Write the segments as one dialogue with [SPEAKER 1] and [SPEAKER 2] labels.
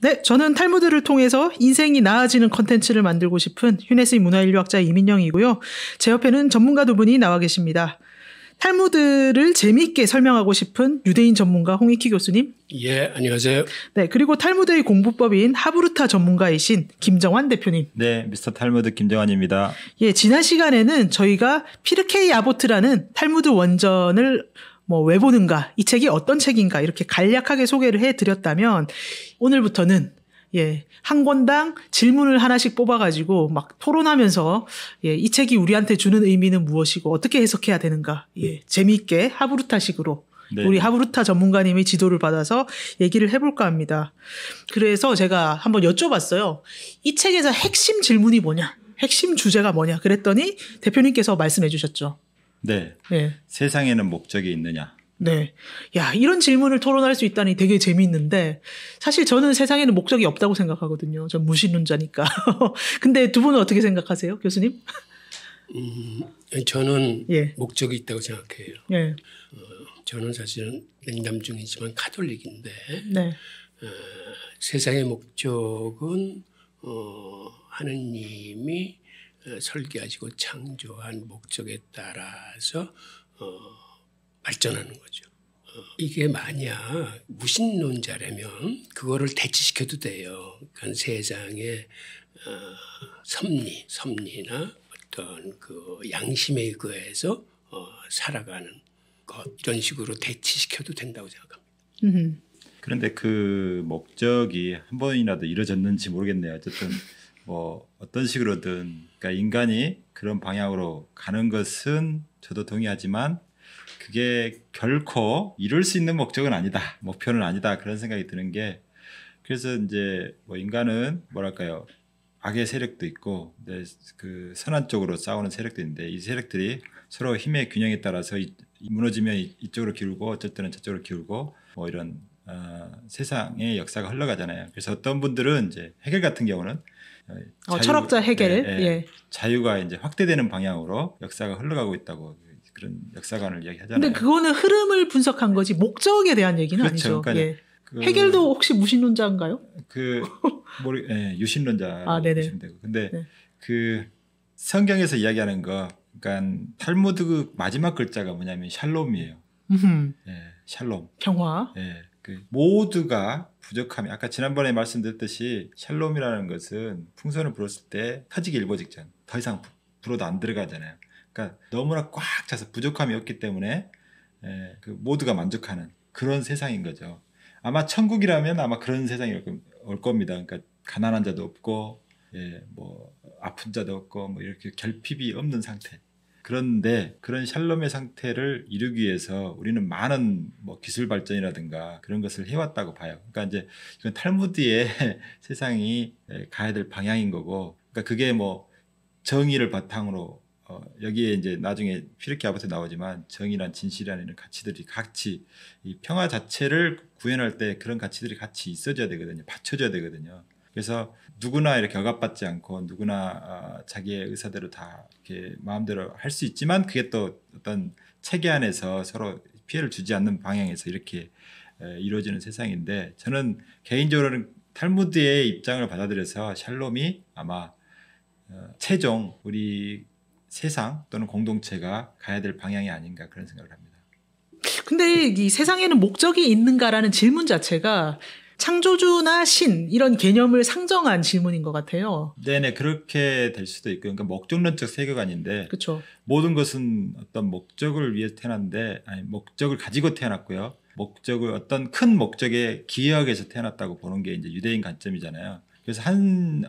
[SPEAKER 1] 네, 저는 탈무드를 통해서 인생이 나아지는 컨텐츠를 만들고 싶은 휴네스의 문화인류학자 이민영이고요. 제 옆에는 전문가 두 분이 나와 계십니다. 탈무드를 재미있게 설명하고 싶은 유대인 전문가 홍익희 교수님.
[SPEAKER 2] 예, 안녕하세요.
[SPEAKER 1] 네, 그리고 탈무드의 공부법인 하브루타 전문가이신 김정환 대표님.
[SPEAKER 3] 네, 미스터 탈무드 김정환입니다.
[SPEAKER 1] 예, 지난 시간에는 저희가 피르케이 아보트라는 탈무드 원전을 왜 보는가, 이 책이 어떤 책인가 이렇게 간략하게 소개를 해드렸다면 오늘부터는 한 권당 질문을 하나씩 뽑아가지고 막 토론하면서 이 책이 우리한테 주는 의미는 무엇이고 어떻게 해석해야 되는가 재미있게 하브루타식으로 네. 우리 하브루타 전문가님의 지도를 받아서 얘기를 해볼까 합니다. 그래서 제가 한번 여쭤봤어요. 이 책에서 핵심 질문이 뭐냐, 핵심 주제가 뭐냐 그랬더니 대표님께서 말씀해 주셨죠.
[SPEAKER 3] 네. 세상에는 목적이 있느냐.
[SPEAKER 1] 네. 야, 이런 질문을 토론할 수 있다니 되게 재미있는데 사실 저는 세상에는 목적이 없다고 생각하거든요. 전 무신론자니까. 근데 두 분은 어떻게 생각하세요, 교수님?
[SPEAKER 2] 저는 목적이 있다고 생각해요. 저는 사실은 냉담 중이지만 가톨릭인데 세상의 목적은 하느님이 설계하시고 창조한 목적에 따라서 발전하는 거죠. 이게 만약 무신론자라면 그거를 대치시켜도 돼요. 그러니까 세상의 섭리나 어떤 그 양심에 의거해서 살아가는 것, 이런 식으로 대치시켜도 된다고 생각합니다.
[SPEAKER 3] 그런데 그 목적이 한 번이라도 이루어졌는지 모르겠네요. 어쨌든 어떤 식으로든 그러니까 인간이 그런 방향으로 가는 것은 저도 동의하지만 그게 결코 이룰 수 있는 목적은 아니다, 목표는 아니다, 그런 생각이 드는 게, 그래서 이제 인간은 뭐랄까요, 악의 세력도 있고 그 선한 쪽으로 싸우는 세력도 있는데 이 세력들이 서로 힘의 균형에 따라서 무너지면 이쪽으로 기울고 어쩔 때는 저쪽으로 기울고 이런 세상의 역사가 흘러가잖아요. 그래서 어떤 분들은 이제 해겔 같은 경우는
[SPEAKER 1] 철학자 해겔
[SPEAKER 3] 자유가 이제 확대되는 방향으로 역사가 흘러가고 있다고 그런 역사관을 이야기하잖아요.
[SPEAKER 1] 근데 그거는 흐름을 분석한 거지 목적에 대한 얘기는
[SPEAKER 3] 그렇죠.
[SPEAKER 1] 아니죠.
[SPEAKER 3] 그러니까
[SPEAKER 1] 해겔도 혹시 무신론자인가요?
[SPEAKER 3] 유신론자라고 보시면 되고. 근데 그 성경에서 이야기하는 거, 그러니까 탈무드 마지막 글자가 뭐냐면 샬롬이에요. 샬롬.
[SPEAKER 1] 평화.
[SPEAKER 3] 그 모두가 부족함이, 아까 지난번에 말씀드렸듯이 샬롬이라는 것은 풍선을 불었을 때 터지기 일보 직전, 더 이상 불어도 안 들어가잖아요. 그러니까 너무나 꽉 차서 부족함이 없기 때문에 그 모두가 만족하는 그런 세상인 거죠. 아마 천국이라면 아마 그런 세상이 올 겁니다. 그러니까 가난한 자도 없고 아픈 자도 없고 이렇게 결핍이 없는 상태. 그런데 그런 샬롬의 상태를 이루기 위해서 우리는 많은 기술 발전이라든가 그런 것을 해왔다고 봐요. 그러니까 이제 이건 탈무드의 세상이 가야 될 방향인 거고, 그러니까 그게 정의를 바탕으로 여기에 이제 나중에 피르케이 아보트에 나오지만 정의란 진실이라는 이런 가치들이 같이, 이 평화 자체를 구현할 때 그런 가치들이 같이 있어줘야 되거든요. 받쳐줘야 되거든요. 그래서 누구나 이렇게 억압받지 않고 누구나 자기의 의사대로 다 이렇게 마음대로 할 수 있지만 그게 또 어떤 체계 안에서 서로 피해를 주지 않는 방향에서 이렇게 이루어지는 세상인데, 저는 개인적으로는 탈무드의 입장을 받아들여서 샬롬이 아마 최종 우리 세상 또는 공동체가 가야 될 방향이 아닌가, 그런 생각을 합니다.
[SPEAKER 1] 근데 이 세상에는 목적이 있는가라는 질문 자체가 창조주나 신 이런 개념을 상정한 질문인 것 같아요.
[SPEAKER 3] 네네, 그렇게 될 수도 있고, 그러니까 목적론적 세계관인데,
[SPEAKER 1] 그쵸.
[SPEAKER 3] 모든 것은 어떤 목적을 위해서 태어났는데, 아니 목적을 가지고 태어났고요. 목적을 어떤 큰 목적에 기여하기 위해서 태어났다고 보는 게 이제 유대인 관점이잖아요. 그래서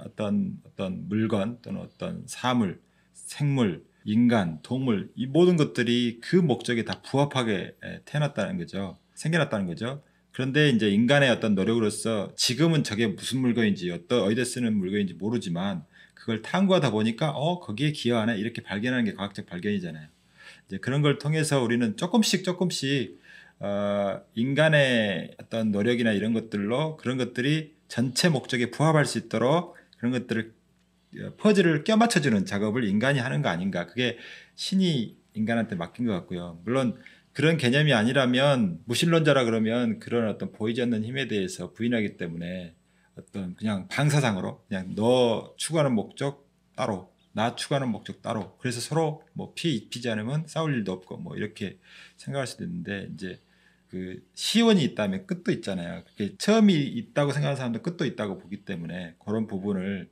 [SPEAKER 3] 어떤 물건 또는 어떤 사물, 생물, 인간, 동물, 이 모든 것들이 그 목적에 다 부합하게 태어났다는 거죠. 생겨났다는 거죠. 그런데 이제 인간의 어떤 노력으로서 지금은 저게 무슨 물건인지 어디다 쓰는 물건인지 모르지만 그걸 탐구하다 보니까 거기에 기여하네, 이렇게 발견하는 게 과학적 발견이잖아요. 이제 그런 걸 통해서 우리는 조금씩 인간의 어떤 노력이나 이런 것들로 그런 것들이 전체 목적에 부합할 수 있도록 그런 것들을 퍼즐을 껴맞춰주는 작업을 인간이 하는 거 아닌가. 그게 신이 인간한테 맡긴 것 같고요. 물론 그런 개념이 아니라면 무신론자라 그러면 그런 어떤 보이지 않는 힘에 대해서 부인하기 때문에 어떤 그냥 방사상으로 그냥 너 추구하는 목적 따로 나 추구하는 목적 따로 그래서 서로 뭐 피해 입히지 않으면 싸울 일도 없고 뭐 이렇게 생각할 수도 있는데 이제 그 시원이 있다면 끝도 있잖아요. 그게 처음이 있다고 생각하는 사람도 끝도 있다고 보기 때문에 그런 부분을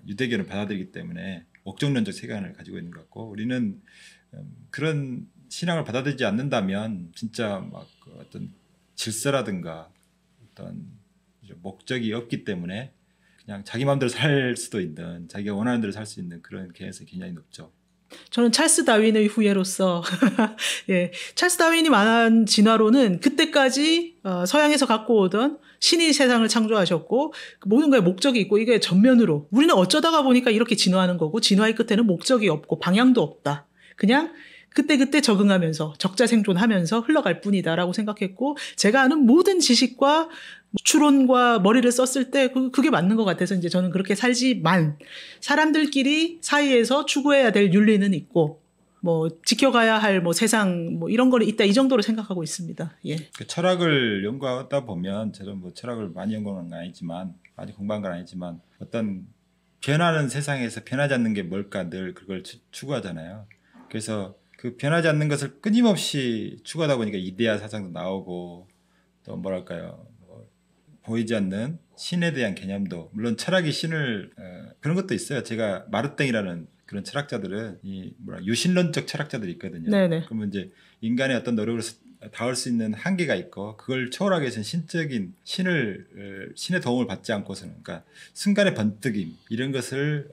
[SPEAKER 3] 유대교는 받아들이기 때문에 목적론적 세계관을 가지고 있는 것 같고 우리는 그런 신앙을 받아들이지 않는다면 진짜 막 어떤 질서라든가 어떤 목적이 없기 때문에 그냥 자기 마음대로 살 수도 있는 자기가 원하는 대로 살 수 있는 그런 개연성이 굉장히 높죠.
[SPEAKER 1] 저는 찰스 다윈의 후예로서 예, 찰스 다윈이 말한 진화론은 그때까지 서양에서 갖고 오던 신이 세상을 창조하셨고 모든 거에 목적이 있고 이게 전면으로 우리는 어쩌다가 보니까 이렇게 진화하는 거고 진화의 끝에는 목적이 없고 방향도 없다. 그냥 그때그때 적응하면서 적자생존하면서 흘러갈 뿐이다라고 생각했고 제가 아는 모든 지식과 추론과 머리를 썼을 때 그게 맞는 것 같아서 이제 저는 그렇게 살지만 사람들끼리 사이에서 추구해야 될 윤리는 있고 뭐 지켜가야 할 뭐 세상 뭐 이런 거는 있다 이 정도로 생각하고 있습니다. 예.
[SPEAKER 3] 그 철학을 연구하다 보면 저는 뭐 철학을 많이 연구한 건 아니지만 많이 공부한 건 아니지만 어떤 변하는 세상에서 변하지 않는 게 뭘까 늘 그걸 추구하잖아요. 그래서 그 변하지 않는 것을 끊임없이 추구하다 보니까 이데아 사상도 나오고 또 뭐랄까요 보이지 않는 신에 대한 개념도 물론 철학이 신을 그런 것도 있어요. 제가 마르땡이라는 그런 철학자들은 이 유신론적 철학자들이 있거든요.
[SPEAKER 1] 네네.
[SPEAKER 3] 그러면 이제 인간의 어떤 노력으로 닿을 수 있는 한계가 있고 그걸 초월하기 위해서는 신적인 신의 도움을 받지 않고서는 그러니까 순간의 번뜩임 이런 것을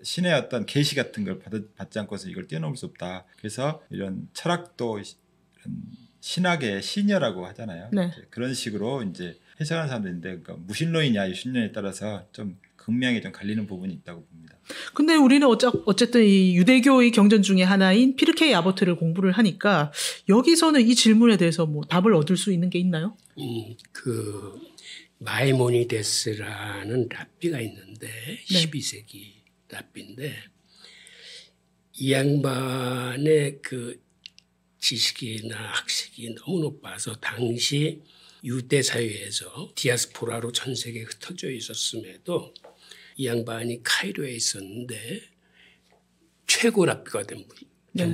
[SPEAKER 3] 신의 어떤 계시 같은 걸 받지 않고서 이걸 뛰어넘을 수 없다. 그래서 이런 철학도 이런 신학의 신여라고 하잖아요.
[SPEAKER 1] 네.
[SPEAKER 3] 그런 식으로 이제 해석하는 사람들인데 그러니까 무신론이냐 유신론에 따라서 좀 극명히 좀 갈리는 부분이 있다고 봅니다.
[SPEAKER 1] 근데 우리는 어쨌든 이 유대교의 경전 중에 하나인 피르케이 아보트를 공부를 하니까 여기서는 이 질문에 대해서 뭐 답을 얻을 수 있는 게 있나요?
[SPEAKER 2] 그 마이모니데스라는 랍비가 있는데
[SPEAKER 1] 네.
[SPEAKER 2] 12세기 랍비인데 이 양반의 그 지식이나 학식이 너무 높아서 당시 유대 사회에서 디아스포라로 전 세계에 흩어져 있었음에도 이 양반이 카이로에 있었는데 최고 랍비가 된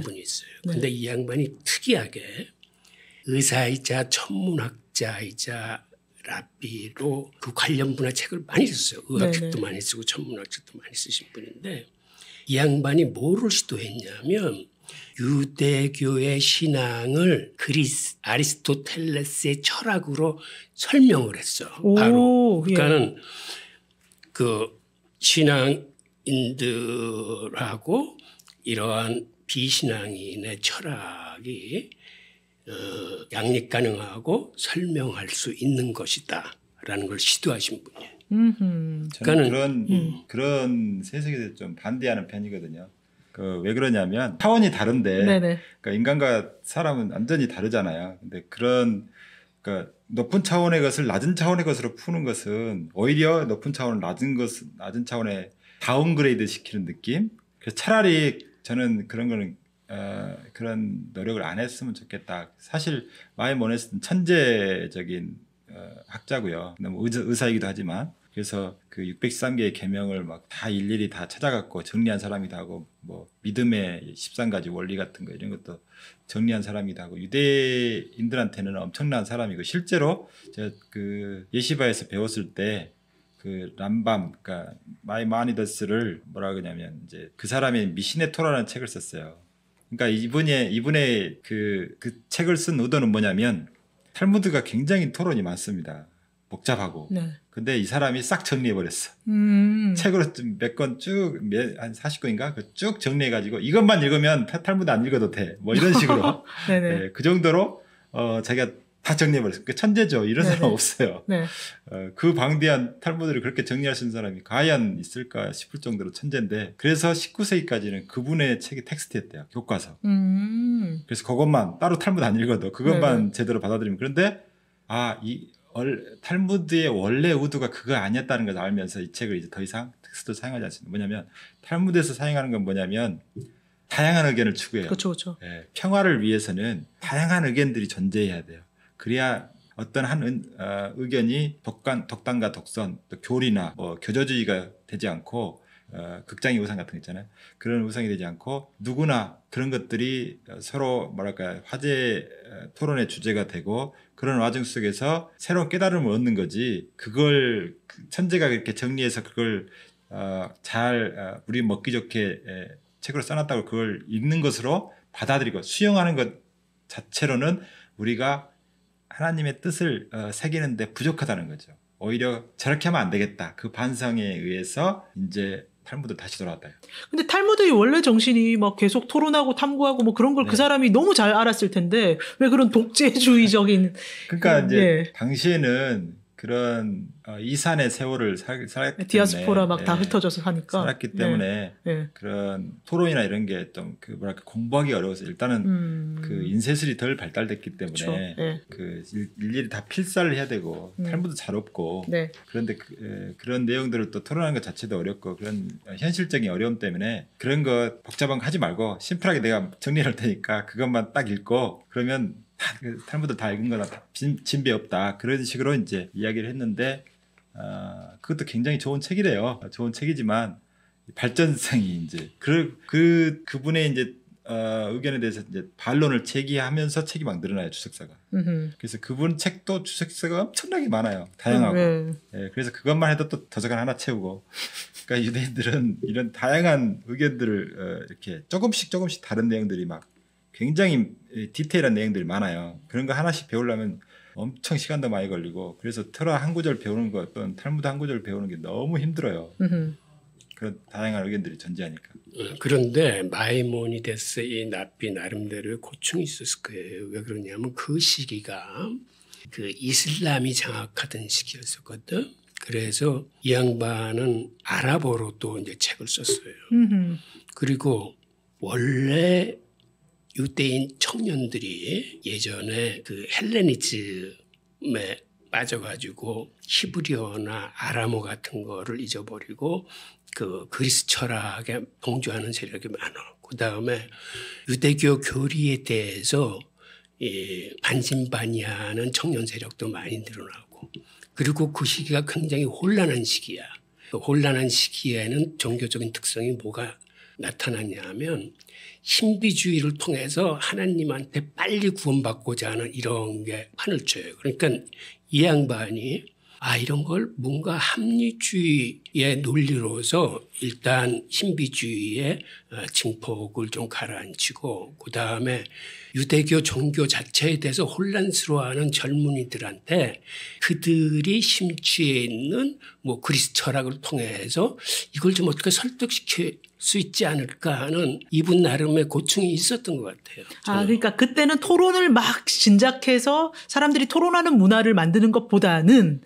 [SPEAKER 2] 분이 있어요. 근데 이 양반이 특이하게 의사이자 천문학자이자 랍비로 그 관련 분야 책을 많이 썼어요. 의학책도 많이 쓰고 천문학책도 많이 쓰신 분인데 이 양반이 뭐를 시도했냐면 유대교의 신앙을 아리스토텔레스의 철학으로 설명을 했어. 바로. 그러니까는 그 신앙인들하고 이러한 비신앙인의 철학이 양립 가능하고 설명할 수 있는 것이다라는 걸 시도하신 분이에요.
[SPEAKER 3] 저는 그런 세석에 대해서 좀 반대하는 편이거든요. 왜 그러냐면 차원이 다른데 그러니까 인간과 사람은 완전히 다르잖아요. 근데 그러니까 높은 차원의 것을 낮은 차원의 것으로 푸는 것은 오히려 높은 차원을 낮은 차원에 다운그레이드 시키는 느낌. 그래서 차라리 저는 그런 거는 그런 노력을 안 했으면 좋겠다. 사실 마이모니데스는 천재적인 학자고요. 너무 의사이기도 하지만 그래서 그 613개의 계명을 막 다 일일이 다 찾아갖고 정리한 사람이다 하고 뭐 믿음의 13가지 원리 같은 거 이런 것도 정리한 사람이다 하고 유대인들한테는 엄청난 사람이고 실제로 제가 그 예시바에서 배웠을 때 그 람밤 그러니까 마이모니데스를 뭐라 그러냐면 이제 그 사람이 미시네 토라라는 책을 썼어요. 그러니까 이분의 그 책을 쓴 의도는 뭐냐면 탈무드가 굉장히 토론이 많습니다. 복잡하고. 근데 이 사람이 싹 정리해버렸어. 책으로 몇 권 쭉, 한 40권인가? 쭉 정리해가지고 이것만 읽으면 탈무드 안 읽어도 돼. 뭐 이런 식으로. 네, 그 정도로 자기가 다 정리해버렸어. 그러니까 천재죠. 이런 사람 없어요. 그 방대한 탈무드를 그렇게 정리할 수 있는 사람이 과연 있을까 싶을 정도로 천재인데 그래서 19세기까지는 그분의 책이 텍스트였대요. 교과서. 그래서 그것만 따로 탈무드 안 읽어도 그것만 제대로 받아들이면 그런데 탈무드의 원래 의도가 그거 아니었다는 걸 알면서 이 책을 이제 더 이상 텍스트로 사용하지 않습니다. 뭐냐면 탈무드에서 사용하는 건 뭐냐면 다양한 의견을 추구해요.
[SPEAKER 1] 그렇죠.
[SPEAKER 3] 네, 평화를 위해서는 다양한 의견들이 존재해야 돼요. 그래야 어떤 한 의견이 독단과 독선, 또 교리나 뭐 교조주의가 되지 않고 극장의 우상 같은 거 있잖아요. 그런 우상이 되지 않고 누구나 그런 것들이 서로 뭐랄까 화제 토론의 주제가 되고 그런 와중 속에서 새로운 깨달음을 얻는 거지. 그걸 천재가 이렇게 정리해서 그걸 잘 우리 먹기 좋게 책으로 써놨다고 그걸 읽는 것으로 받아들이고 수용하는 것 자체로는 우리가 하나님의 뜻을 새기는데 부족하다는 거죠. 오히려 저렇게 하면 안 되겠다. 그 반성에 의해서 이제 탈무드 다시 돌아왔다.
[SPEAKER 1] 근데 탈무드의 원래 정신이 막 계속 토론하고 탐구하고 뭐 그런 걸 그 사람이 너무 잘 알았을 텐데 왜 그런 독재주의적인
[SPEAKER 3] 그러니까 이제 당시에는 그런 이산의 세월을 살았기 때문에
[SPEAKER 1] 디아스포라 막 다 흩어져서 하니까
[SPEAKER 3] 살았기 때문에 그런 토론이나 이런 게 좀 그 뭐랄까 공부하기 어려워서 일단은 그 인쇄술이 덜 발달됐기 때문에 그 일일이 다 필사를 해야 되고 탈무드 잘 없고 그런데 그런 내용들을 또 토론하는 것 자체도 어렵고 그런 현실적인 어려움 때문에 그런 거 복잡한 거 하지 말고 심플하게 내가 정리할 테니까 그것만 딱 읽고 그러면 탈무드 다 읽은 거나 진배 없다 그런 식으로 이제 이야기를 했는데 그것도 굉장히 좋은 책이래요. 좋은 책이지만 발전성이 이제 그분의 이제 의견에 대해서 이제 반론을 제기하면서 책이 막 늘어나요 주석사가. 그래서 그분 책도 주석사가 엄청나게 많아요. 다양하고. 그래서 그것만 해도 또 도서관 하나 채우고. 그러니까 유대인들은 이런 다양한 의견들을 이렇게 조금씩 다른 내용들이 막 굉장히 디테일한 내용들이 많아요. 그런 거 하나씩 배우려면 엄청 시간도 많이 걸리고 그래서 토라 한 구절 배우는 거 또는 탈무드 한 구절 배우는 게 너무 힘들어요. 그런 다양한 의견들이 존재하니까.
[SPEAKER 2] 그런데 마이모니데스의 납비 나름대로의 고충이 있었을 거예요. 왜 그러냐면 그 시기가 그 이슬람이 장악하던 시기였었거든. 그래서 이 양반은 아랍어로 또 이제 책을 썼어요. 그리고 원래 유대인 청년들이 예전에 그 헬레니즘에 빠져가지고 히브리어나 아람어 같은 거를 잊어버리고 그 그리스 철학에 동조하는 세력이 많아. 그 다음에 유대교 교리에 대해서 반신반의하는 청년 세력도 많이 늘어나고 그리고 그 시기가 굉장히 혼란한 시기야. 그 혼란한 시기에는 종교적인 특성이 뭐가 나타났냐 하면 신비주의를 통해서 하나님한테 빨리 구원받고자 하는 이런 게 판을 쳐요. 그러니까 이 양반이 이런 걸 뭔가 합리주의의 논리로서 일단 신비주의의 증폭을 좀 가라앉히고 그다음에 유대교 종교 자체에 대해서 혼란스러워하는 젊은이들한테 그들이 심취해 있는 뭐 그리스 철학을 통해서 이걸 좀 어떻게 설득시킬 수 있지 않을까 하는 이분 나름의 고충이 있었던 것 같아요.
[SPEAKER 1] 그러니까 그때는 토론을 막 진작해서 사람들이 토론하는 문화를 만드는 것보다는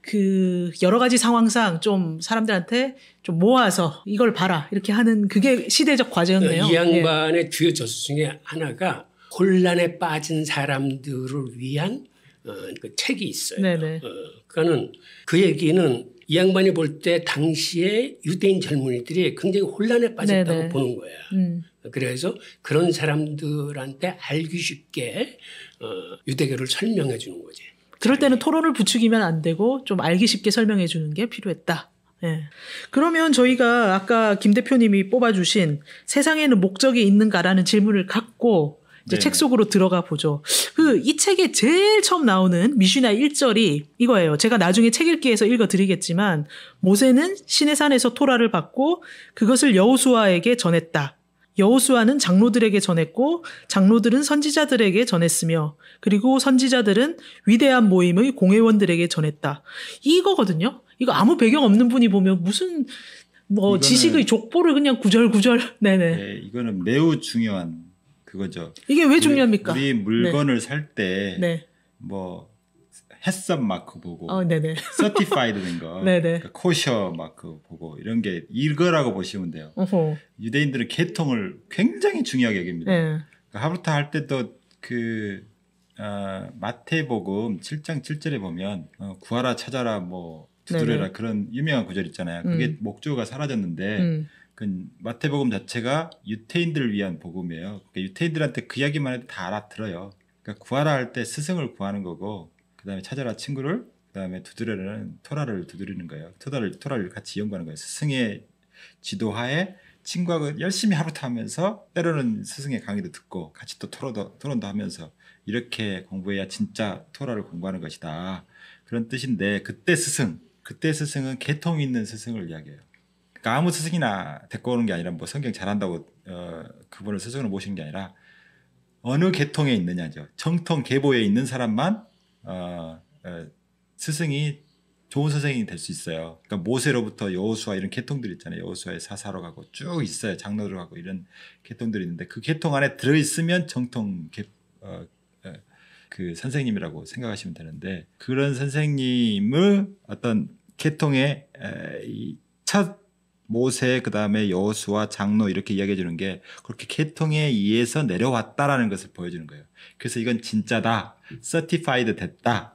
[SPEAKER 1] 그 여러 가지 상황상 좀 사람들한테 좀 모아서 이걸 봐라 이렇게 하는 그게 시대적 과제였네요.
[SPEAKER 2] 이 양반의 주요 저서 중에 하나가 혼란에 빠진 사람들을 위한 그 책이 있어요. 그러니까는 그 얘기는 이 양반이 볼 때 당시에 유대인 젊은이들이 굉장히 혼란에 빠졌다고 보는 거야. 그래서 그런 사람들한테 알기 쉽게 유대교를 설명해 주는 거지.
[SPEAKER 1] 그럴 때는 토론을 부추기면 안 되고 좀 알기 쉽게 설명해 주는 게 필요했다. 그러면 저희가 아까 김 대표님이 뽑아주신 세상에는 목적이 있는가라는 질문을 갖고 이제 책 속으로 들어가 보죠. 이 책에 제일 처음 나오는 미슈나 1절이 이거예요. 제가 나중에 책 읽기에서 읽어드리겠지만 모세는 시내산에서 토라를 받고 그것을 여호수아에게 전했다. 여호수아는 장로들에게 전했고 장로들은 선지자들에게 전했으며 그리고 선지자들은 위대한 모임의 공회원들에게 전했다. 이거거든요. 이거 아무 배경 없는 분이 보면 무슨 뭐 지식의 족보를 그냥 구절구절.
[SPEAKER 3] 네, 이거는 매우 중요한 그거죠.
[SPEAKER 1] 이게 왜 중요합니까?
[SPEAKER 3] 우리 물건을 살 때 뭐 햇섭 마크 보고 서티파이드 된 거, 그러니까 코셔 마크 보고 이런 게 이거라고 보시면 돼요. 유대인들은 계통을 굉장히 중요하게 여깁니다. 그러니까 하브루타 할 때도 그 마태복음 7장 7절에 보면 구하라 찾아라 뭐 두드려라 그런 유명한 구절 있잖아요. 그게 목조가 사라졌는데 그 마태복음 자체가 유태인들을 위한 복음이에요. 그러니까 유태인들한테 그 이야기만 해도 다 알아들어요. 그러니까 구하라 할 때 스승을 구하는 거고 그 그다음에 찾아라 친구를, 그다음에 두드려라는 토라를 두드리는 거예요. 토라를 같이 연구하는 거예요. 스승의 지도하에 친구하고 열심히 하루도 하면서 때로는 스승의 강의도 듣고 같이 또 토론도 하면서 이렇게 공부해야 진짜 토라를 공부하는 것이다. 그런 뜻인데 그때 스승은 계통 있는 스승을 이야기해요. 그러니까 아무 스승이나 데리고 오는 게 아니라 뭐 성경 잘한다고 그분을 스승으로 모시는 게 아니라 어느 계통에 있느냐죠. 정통 계보에 있는 사람만 스승이 좋은 선생님이 될 수 있어요. 그러니까 모세로부터 여호수아 이런 계통들 있잖아요. 여호수아의 사사로 가고 쭉 있어요. 장로로 가고 이런 계통들이 있는데 그 계통 안에 들어 있으면 정통 그 선생님이라고 생각하시면 되는데 그런 선생님을 어떤 계통의 첫 모세 그다음에 여호수아 장로 이렇게 이야기해 주는 게 그렇게 계통에 의해서 내려왔다라는 것을 보여주는 거예요. 그래서 이건 진짜다. certified 됐다.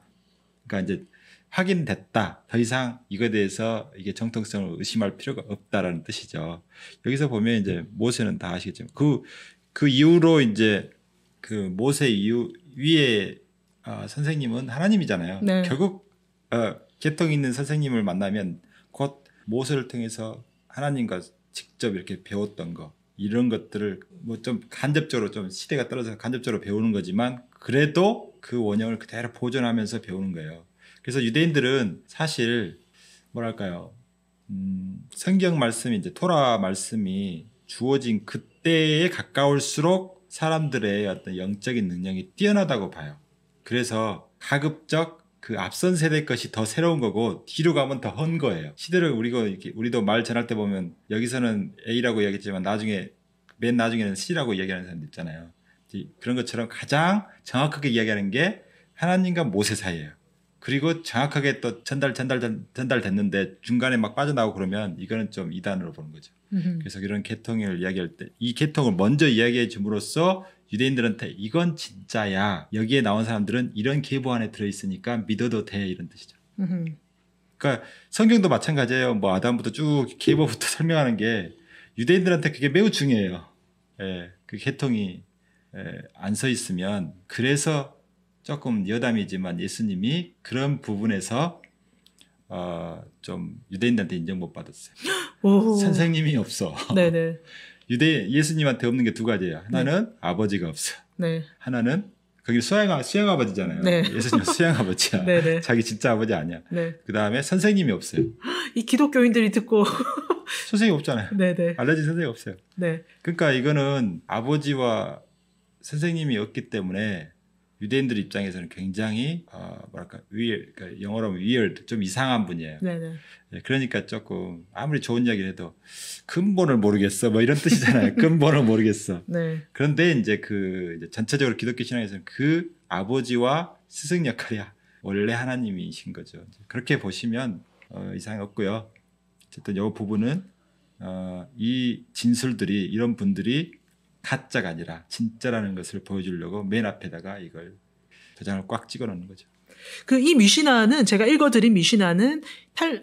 [SPEAKER 3] 그러니까 이제 확인됐다. 더 이상 이거에 대해서 이게 정통성을 의심할 필요가 없다라는 뜻이죠. 여기서 보면 이제 모세는 다 아시겠지만 그 이후로 이제 그 모세 위에 선생님은 하나님이잖아요.
[SPEAKER 1] 네.
[SPEAKER 3] 결국 계통 있는 선생님을 만나면 곧 모세를 통해서 하나님과 직접 이렇게 배웠던 거 이런 것들을 뭐 좀 간접적으로 좀 시대가 떨어져서 간접적으로 배우는 거지만 그래도 그 원형을 그대로 보존하면서 배우는 거예요. 그래서 유대인들은 사실 뭐랄까요, 성경 말씀이 이제 토라 말씀이 주어진 그때에 가까울수록 사람들의 어떤 영적인 능력이 뛰어나다고 봐요. 그래서 가급적 그 앞선 세대 것이 더 새로운 거고 뒤로 가면 더 헌 거예요. 시대를 우리도 말 전할 때 보면 여기서는 A라고 이야기했지만 맨 나중에는 C라고 이야기하는 사람들 있잖아요. 그런 것처럼 가장 정확하게 이야기하는 게 하나님과 모세 사이예요. 그리고 정확하게 또 전달됐는데 중간에 막 빠져나오고 그러면 이거는 좀 이단으로 보는 거죠. 그래서 이런 계통을 이야기할 때 이 계통을 먼저 이야기해 줌으로써 유대인들한테 이건 진짜야. 여기에 나온 사람들은 이런 계보 안에 들어있으니까 믿어도 돼. 이런 뜻이죠. 그러니까 성경도 마찬가지예요. 뭐 아담부터 쭉 계보부터 설명하는 게 유대인들한테 그게 매우 중요해요. 그 계통이 안 서 있으면 그래서 조금 여담이지만 예수님이 그런 부분에서 좀 유대인들한테 인정 못 받았어요.
[SPEAKER 1] 오.
[SPEAKER 3] 선생님이 없어.
[SPEAKER 1] 네네.
[SPEAKER 3] 예수님한테 없는 게 두 가지예요. 하나는 아버지가 없어.
[SPEAKER 1] 네.
[SPEAKER 3] 하나는 거기 수양 아버지잖아요.
[SPEAKER 1] 네.
[SPEAKER 3] 예수님은 수양 아버지야.
[SPEAKER 1] 네네.
[SPEAKER 3] 자기 진짜 아버지 아니야.
[SPEAKER 1] 네.
[SPEAKER 3] 그 다음에 선생님이 없어요.
[SPEAKER 1] 이 기독교인들이 듣고
[SPEAKER 3] 선생님 없잖아요.
[SPEAKER 1] 네네.
[SPEAKER 3] 알려진 선생님 없어요.
[SPEAKER 1] 네.
[SPEAKER 3] 그러니까 이거는 아버지와 선생님이 없기 때문에 유대인들 입장에서는 굉장히 뭐랄까 그러니까 영어로 하면 weird, 좀 이상한 분이에요.
[SPEAKER 1] 네네.
[SPEAKER 3] 그러니까 조금 아무리 좋은 이야기를 해도 근본을 모르겠어 뭐 이런 뜻이잖아요. 근본을 모르겠어.
[SPEAKER 1] 네.
[SPEAKER 3] 그런데 이제 이제 전체적으로 기독교 신앙에서는 그 아버지와 스승 역할이야. 원래 하나님이신 거죠. 그렇게 보시면 이상이 없고요. 어쨌든 이 부분은 이 진술들이 이런 분들이 가짜가 아니라 진짜라는 것을 보여주려고 맨 앞에다가 이걸 도장을 꽉 찍어 놓는 거죠.
[SPEAKER 1] 이 미시나는 제가 읽어드린 미시나는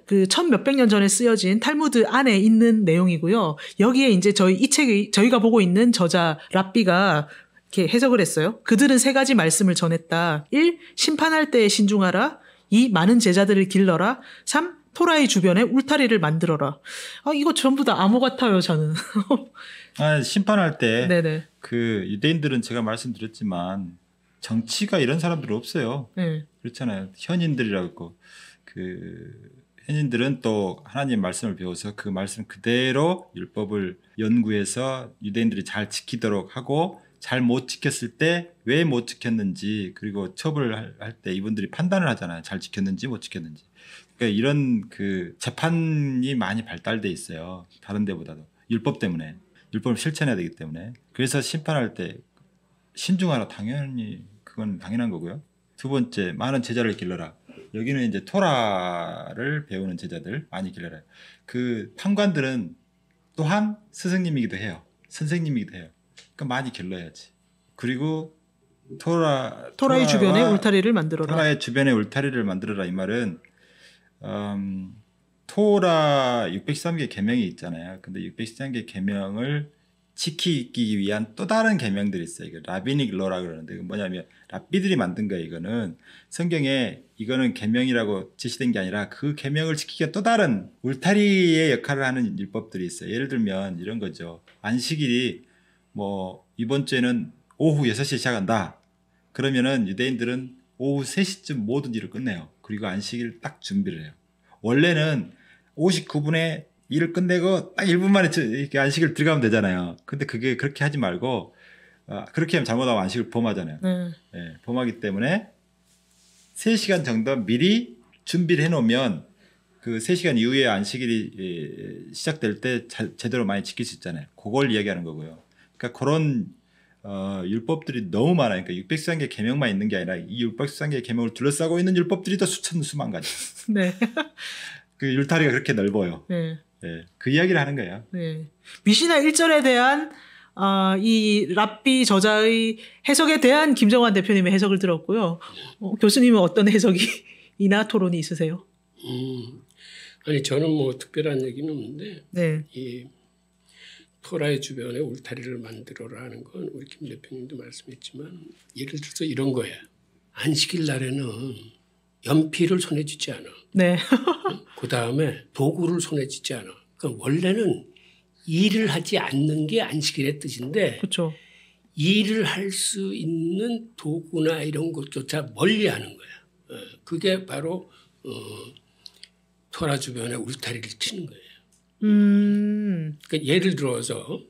[SPEAKER 1] 그 1000몇백 년 전에 쓰여진 탈무드 안에 있는 내용이고요. 여기에 이제 이 책이 저희가 보고 있는 저자 랍비가 이렇게 해석을 했어요. 그들은 세 가지 말씀을 전했다. 1. 심판할 때에 신중하라. 2. 많은 제자들을 길러라. 3. 토라의 주변에 울타리를 만들어라. 이거 전부 다 암호 같아요, 저는.
[SPEAKER 3] 심판할 때
[SPEAKER 1] 네네.
[SPEAKER 3] 그 유대인들은 제가 말씀드렸지만 정치가 이런 사람들은 없어요.
[SPEAKER 1] 네.
[SPEAKER 3] 그렇잖아요. 현인들이라고 있고 그 현인들은 또 하나님 말씀을 배워서 그 말씀 그대로 율법을 연구해서 유대인들이 잘 지키도록 하고 잘 못 지켰을 때 왜 못 지켰는지 그리고 처벌을 할 때 이분들이 판단을 하잖아요. 잘 지켰는지 못 지켰는지. 그러니까 이런 그 재판이 많이 발달돼 있어요. 다른 데보다도 율법 때문에. 율법을 실천해야 되기 때문에. 그래서 심판할 때 신중하라. 당연히 그건 당연한 거고요. 두 번째, 많은 제자를 길러라. 여기는 이제 토라를 배우는 제자들 많이 길러라. 그 판관들은 또한 스승님이기도 해요. 선생님이기도 해요. 그러니까 많이 길러야지. 그리고
[SPEAKER 1] 토라의 주변에 울타리를 만들어라.
[SPEAKER 3] 토라의 주변에 울타리를 만들어라. 이 말은 토라 613개 계명이 있잖아요. 근데 613개 계명을 지키기 위한 또 다른 계명들이 있어요. 이거 라비닉 로라 그러는데 이건 뭐냐면 랍비들이 만든 거예요. 이거는 성경에 이거는 계명이라고 제시된 게 아니라 그 계명을 지키기 위한 또 다른 울타리의 역할을 하는 율법들이 있어요. 예를 들면 이런 거죠. 안식일이 뭐 이번 주에는 오후 6시에 시작한다. 그러면은 유대인들은 오후 3시쯤 모든 일을 끝내요. 그리고 안식일 딱 준비를 해요. 원래는 59분에 일을 끝내고 딱 1분 만에 이렇게 안식을 들어가면 되잖아요. 근데 그게 그렇게 하지 말고 그렇게 하면 잘못하면 안식을 범하잖아요. 예, 범하기 때문에 3시간 정도 미리 준비를 해놓으면 그 3시간 이후에 안식일이 시작될 때 제대로 많이 지킬 수 있잖아요. 그걸 이야기하는 거고요. 그러니까 그런 율법들이 너무 많아요. 그러니까 613개 계명만 있는 게 아니라 이 613개 계명을 둘러싸고 있는 율법들이 더 수만 가지.
[SPEAKER 1] 네.
[SPEAKER 3] 그 율타리가 그렇게 넓어요.
[SPEAKER 1] 네.
[SPEAKER 3] 네, 그 이야기를 하는 거예요.
[SPEAKER 1] 네. 미시나 1절에 대한 이 랍비 저자의 해석에 대한 김정환 대표님의 해석을 들었고요. 교수님은 어떤 해석이나 토론이 있으세요?
[SPEAKER 2] 아니 저는 뭐 특별한 얘기는 없는데
[SPEAKER 1] 네.
[SPEAKER 2] 이 토라의 주변에 울타리를 만들어라 하는 건 우리 김 대표님도 말씀했지만 예를 들어서 이런 거야. 안식일 날에는 연필을 손에 쥐지 않아.
[SPEAKER 1] 네.
[SPEAKER 2] 그 다음에 도구를 손에 쥐지 않아. 그러니까 원래는 일을 하지 않는 게 안식일의 뜻인데
[SPEAKER 1] 그렇죠.
[SPEAKER 2] 일을 할 수 있는 도구나 이런 것조차 멀리하는 거야. 그게 바로 토라 주변에 울타리를 치는 거예요. 그러니까 예를 들어서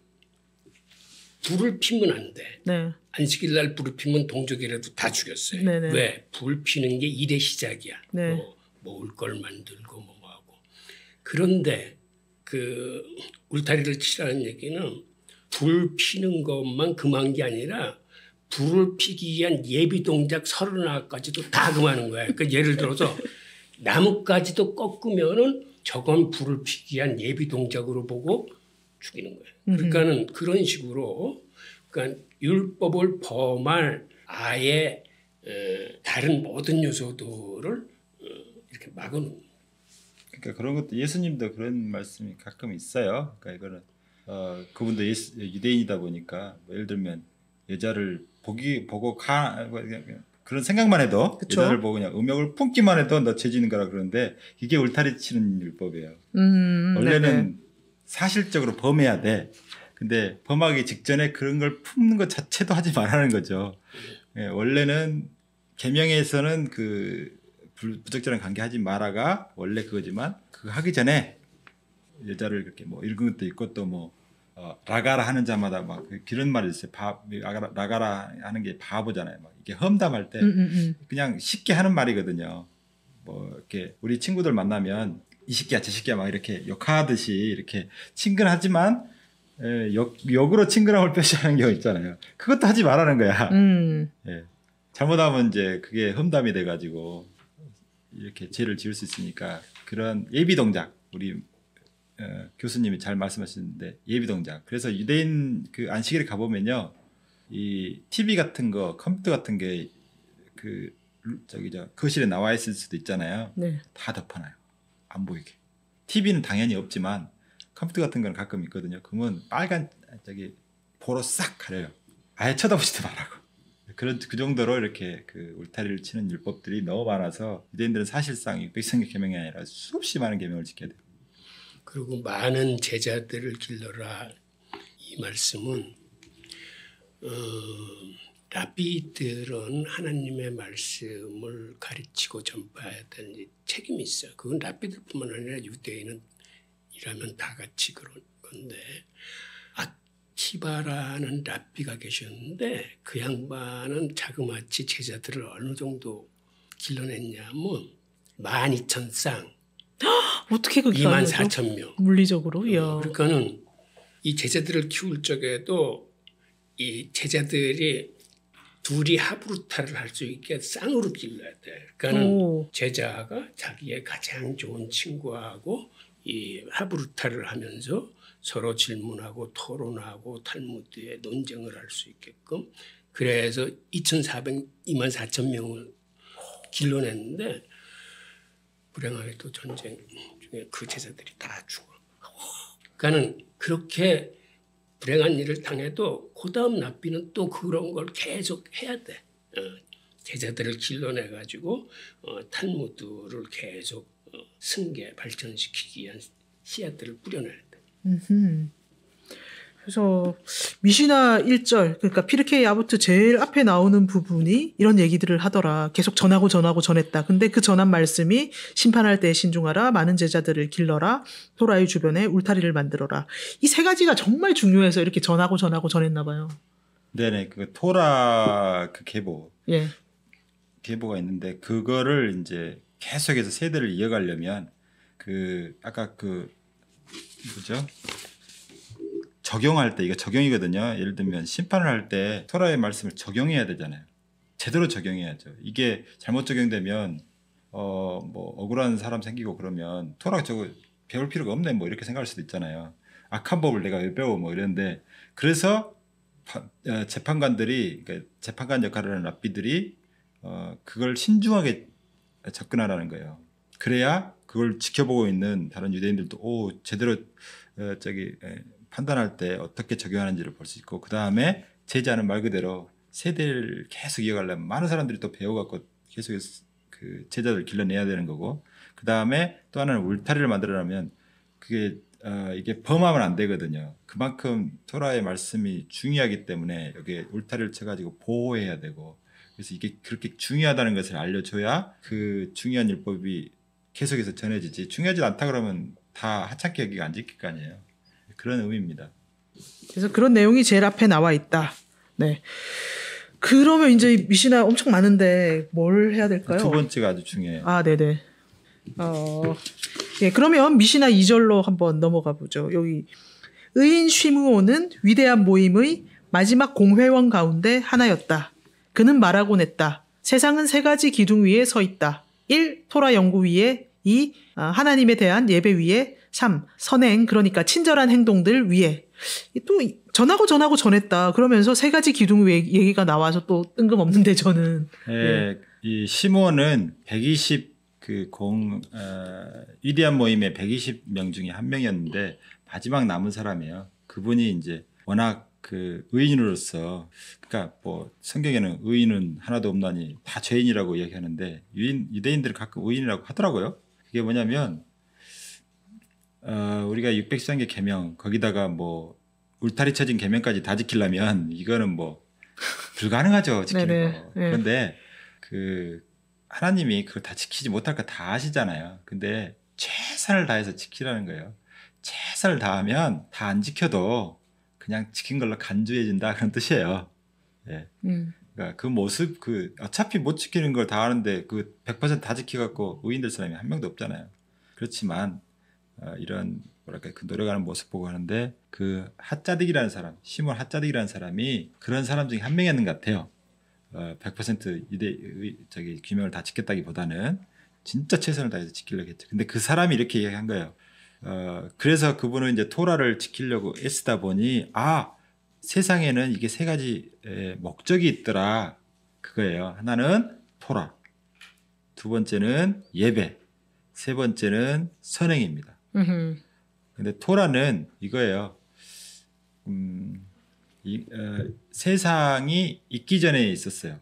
[SPEAKER 2] 불을 피면 안 돼.
[SPEAKER 1] 네.
[SPEAKER 2] 안식일 날 불을 피면 동족이라도 다 죽였어요.
[SPEAKER 1] 네네.
[SPEAKER 2] 왜? 불 피는 게 일의 시작이야.
[SPEAKER 1] 네.
[SPEAKER 2] 먹을 걸 만들고 뭐하고. 그런데 그 울타리를 치라는 얘기는 불 피는 것만 금한 게 아니라 불을 피기 위한 예비 동작 39가지도 다 금하는 거야. 그러니까 예를 들어서 나뭇가지도 꺾으면은 저건 불을 피기 위한 예비 동작으로 보고 죽이는 거예요. 그러니까는 그런 식으로 그러니까 율법을 범할 아예 다른 모든 요소들을 이렇게 막아놓는.
[SPEAKER 3] 그러니까 그런 것도 예수님도 그런 말씀이 가끔 있어요. 그러니까 이거는 그분도 유대인이다 보니까 뭐 예를 들면 여자를 보고 그런 생각만 해도
[SPEAKER 1] 그쵸?
[SPEAKER 3] 여자를 보고 그냥 음욕을 품기만 해도 너 죄 지는 거라 그러는데 이게 울타리 치는 율법이에요. 원래는
[SPEAKER 1] 네네.
[SPEAKER 3] 사실적으로 범해야 돼. 근데 범하기 직전에 그런 걸 품는 것 자체도 하지 말라는 거죠. 예, 원래는 계명에서는 그 부적절한 관계 하지 마라가 원래 그거지만 그거 하기 전에 여자를 그렇게 뭐 읽은 것도 있고 또 뭐 라가라 하는 자마다 막 그런 말이 있어요. 라가라 하는 게 바보잖아요. 막 이게 험담할 때 그냥 쉽게 하는 말이거든요. 뭐 이렇게 우리 친구들 만나면 이 새끼야 저 새끼야 막 이렇게 욕하듯이 이렇게 친근하지만 역으로 친근함을 표시하는 경우 있잖아요. 그것도 하지 말라는 거야. 예. 잘못하면 이제 그게 험담이 돼가지고 이렇게 죄를 지을 수 있으니까 그런 예비 동작 우리 교수님이 잘 말씀하시는데 예비 동작. 그래서 유대인 그 안식일에 가보면요, 이 TV 같은 거, 컴퓨터 같은 게 그 거실에 나와 있을 수도 있잖아요.
[SPEAKER 1] 네.
[SPEAKER 3] 다 덮어놔요. 안 보이게. TV는 당연히 없지만 컴퓨터 같은 건 가끔 있거든요. 그러면 빨간 보로 싹 가려요. 아예 쳐다보지도 말라고. 그 정도로 이렇게 그 울타리를 치는 율법들이 너무 많아서 유대인들은 사실상 600성의 계명이 아니라 수없이 많은 계명을 지켜야 돼요.
[SPEAKER 2] 그리고 많은 제자들을 길러라 이 말씀은 랍비들은 하나님의 말씀을 가르치고 전파해야 되는 책임이 있어요. 그건 랍비들뿐만 아니라 유대인은 이라면 다 같이 그런 건데 아키바라는 랍비가 계셨는데 그 양반은 자그마치 제자들을 어느 정도 길러냈냐면 12,000쌍
[SPEAKER 1] 어떻게 그렇게 하는 거죠?
[SPEAKER 2] 24,000명.
[SPEAKER 1] 물리적으로. 이야.
[SPEAKER 2] 그러니까는 이 제자들을 키울 적에도 이 제자들이 둘이 하브루타를 할 수 있게 쌍으로 길러야 돼. 그러니까는 제자가 자기의 가장 좋은 친구하고 이 하브루타를 하면서 서로 질문하고 토론하고 탈무드에 논쟁을 할 수 있게끔 그래서 24,000명을 길러냈는데 불행하게도 전쟁 중에 그 제자들이 다 죽어. 그러니까는 그렇게 불행한 일을 당해도 그 다음 랍비는 또 그런 걸 계속 해야 돼. 제자들을 길러내가지고 탈무드를 계속 승계 발전시키기 위한 씨앗들을 뿌려내야 돼.
[SPEAKER 1] 그래서 미시나 1절 그러니까 피르케이 아보트 제일 앞에 나오는 부분이 이런 얘기들을 하더라. 계속 전하고 전했다. 근데 그 전한 말씀이 심판할 때 신중하라. 많은 제자들을 길러라. 토라의 주변에 울타리를 만들어라. 이 세 가지가 정말 중요해서 이렇게 전하고 전했나 봐요.
[SPEAKER 3] 네네. 그 토라 그 계보.
[SPEAKER 1] 예.
[SPEAKER 3] 계보가 있는데 그거를 이제 계속해서 세대를 이어가려면 그 아까 그 뭐죠? 적용할 때 이거 적용이거든요. 예를 들면 심판을 할 때 토라의 말씀을 적용해야 되잖아요. 제대로 적용해야죠. 이게 잘못 적용되면 뭐 억울한 사람 생기고 그러면 토라 저거 배울 필요가 없네 뭐 이렇게 생각할 수도 있잖아요. 악한 법을 내가 왜 배워 뭐 이랬는데 그래서 재판관들이 그러니까 재판관 역할을 하는 랍비들이 그걸 신중하게 접근하라는 거예요. 그래야 그걸 지켜보고 있는 다른 유대인들도 제대로 판단할 때 어떻게 적용하는지를 볼 수 있고 그 다음에 제자는 말 그대로 세대를 계속 이어가려면 많은 사람들이 또 배워갖고 계속 그 제자들 길러내야 되는 거고 그 다음에 또 하나는 울타리를 만들어내면 그게 이게 범하면 안 되거든요. 그만큼 토라의 말씀이 중요하기 때문에 여기에 울타리를 쳐가지고 보호해야 되고 그래서 이게 그렇게 중요하다는 것을 알려줘야 그 중요한 율법이 계속해서 전해지지 중요하지 않다 그러면 다 하찮게 여기가 안 지킬 거 아니에요. 그런 의미입니다.
[SPEAKER 1] 그래서 그런 내용이 제일 앞에 나와 있다. 네. 그러면 이제 미시나 엄청 많은데 뭘 해야 될까요?
[SPEAKER 3] 두 번째가 아주 중요해요.
[SPEAKER 1] 네네. 예, 그러면 미시나 2절로 한번 넘어가 보죠. 여기 의인 쉬므온은 위대한 모임의 마지막 공회원 가운데 하나였다. 그는 말하곤 했다. 세상은 세 가지 기둥 위에 서 있다. 1. 토라 연구 위에 2. 하나님에 대한 예배 위에 3. 선행 그러니까 친절한 행동들 위에 또 전하고 전했다. 그러면서 세 가지 기둥 위에 얘기가 나와서 또 뜬금없는데 저는
[SPEAKER 3] 이 시몬은 120 위대한 모임의 120명 중에 한 명이었는데 마지막 남은 사람이에요. 그분이 이제 워낙 그 의인으로서 그러니까 뭐 성경에는 의인은 하나도 없나니 다 죄인이라고 이야기하는데 유대인들은 가끔 의인이라고 하더라고요. 그게 뭐냐면 우리가 613개 계명 거기다가 뭐 울타리 쳐진 계명까지 다 지키려면 이거는 뭐 불가능하죠. 지키는 거. 그런데 그 하나님이 그걸 다 지키지 못할 거 다 아시잖아요. 근데 최선을 다해서 지키라는 거예요. 최선을 다하면 다 안 지켜도 그냥 지킨 걸로 간주해진다 그런 뜻이에요. 예. 그러니까 그 모습 어차피 못 지키는 걸 다 하는데 그 100% 다 지켜갖고 의인될 사람이 한 명도 없잖아요. 그렇지만 이런 뭐랄까 그 노력하는 모습 보고 하는데 그 핫자딕이라는 사람, 시몬 핫자딕이라는 사람이 그런 사람 중에 한 명이었는 것 같아요. 100% 규명을 다 지켰다기보다는 진짜 최선을 다해서 지키려고 했죠. 근데 그 사람이 이렇게 얘기한 거예요. 그래서 그분은 이제 토라를 지키려고 애쓰다 보니 세상에는 이게 세 가지 목적이 있더라. 그거예요. 하나는 토라, 두 번째는 예배, 세 번째는 선행입니다. 근데 토라는 이거예요. 세상이 있기 전에 있었어요.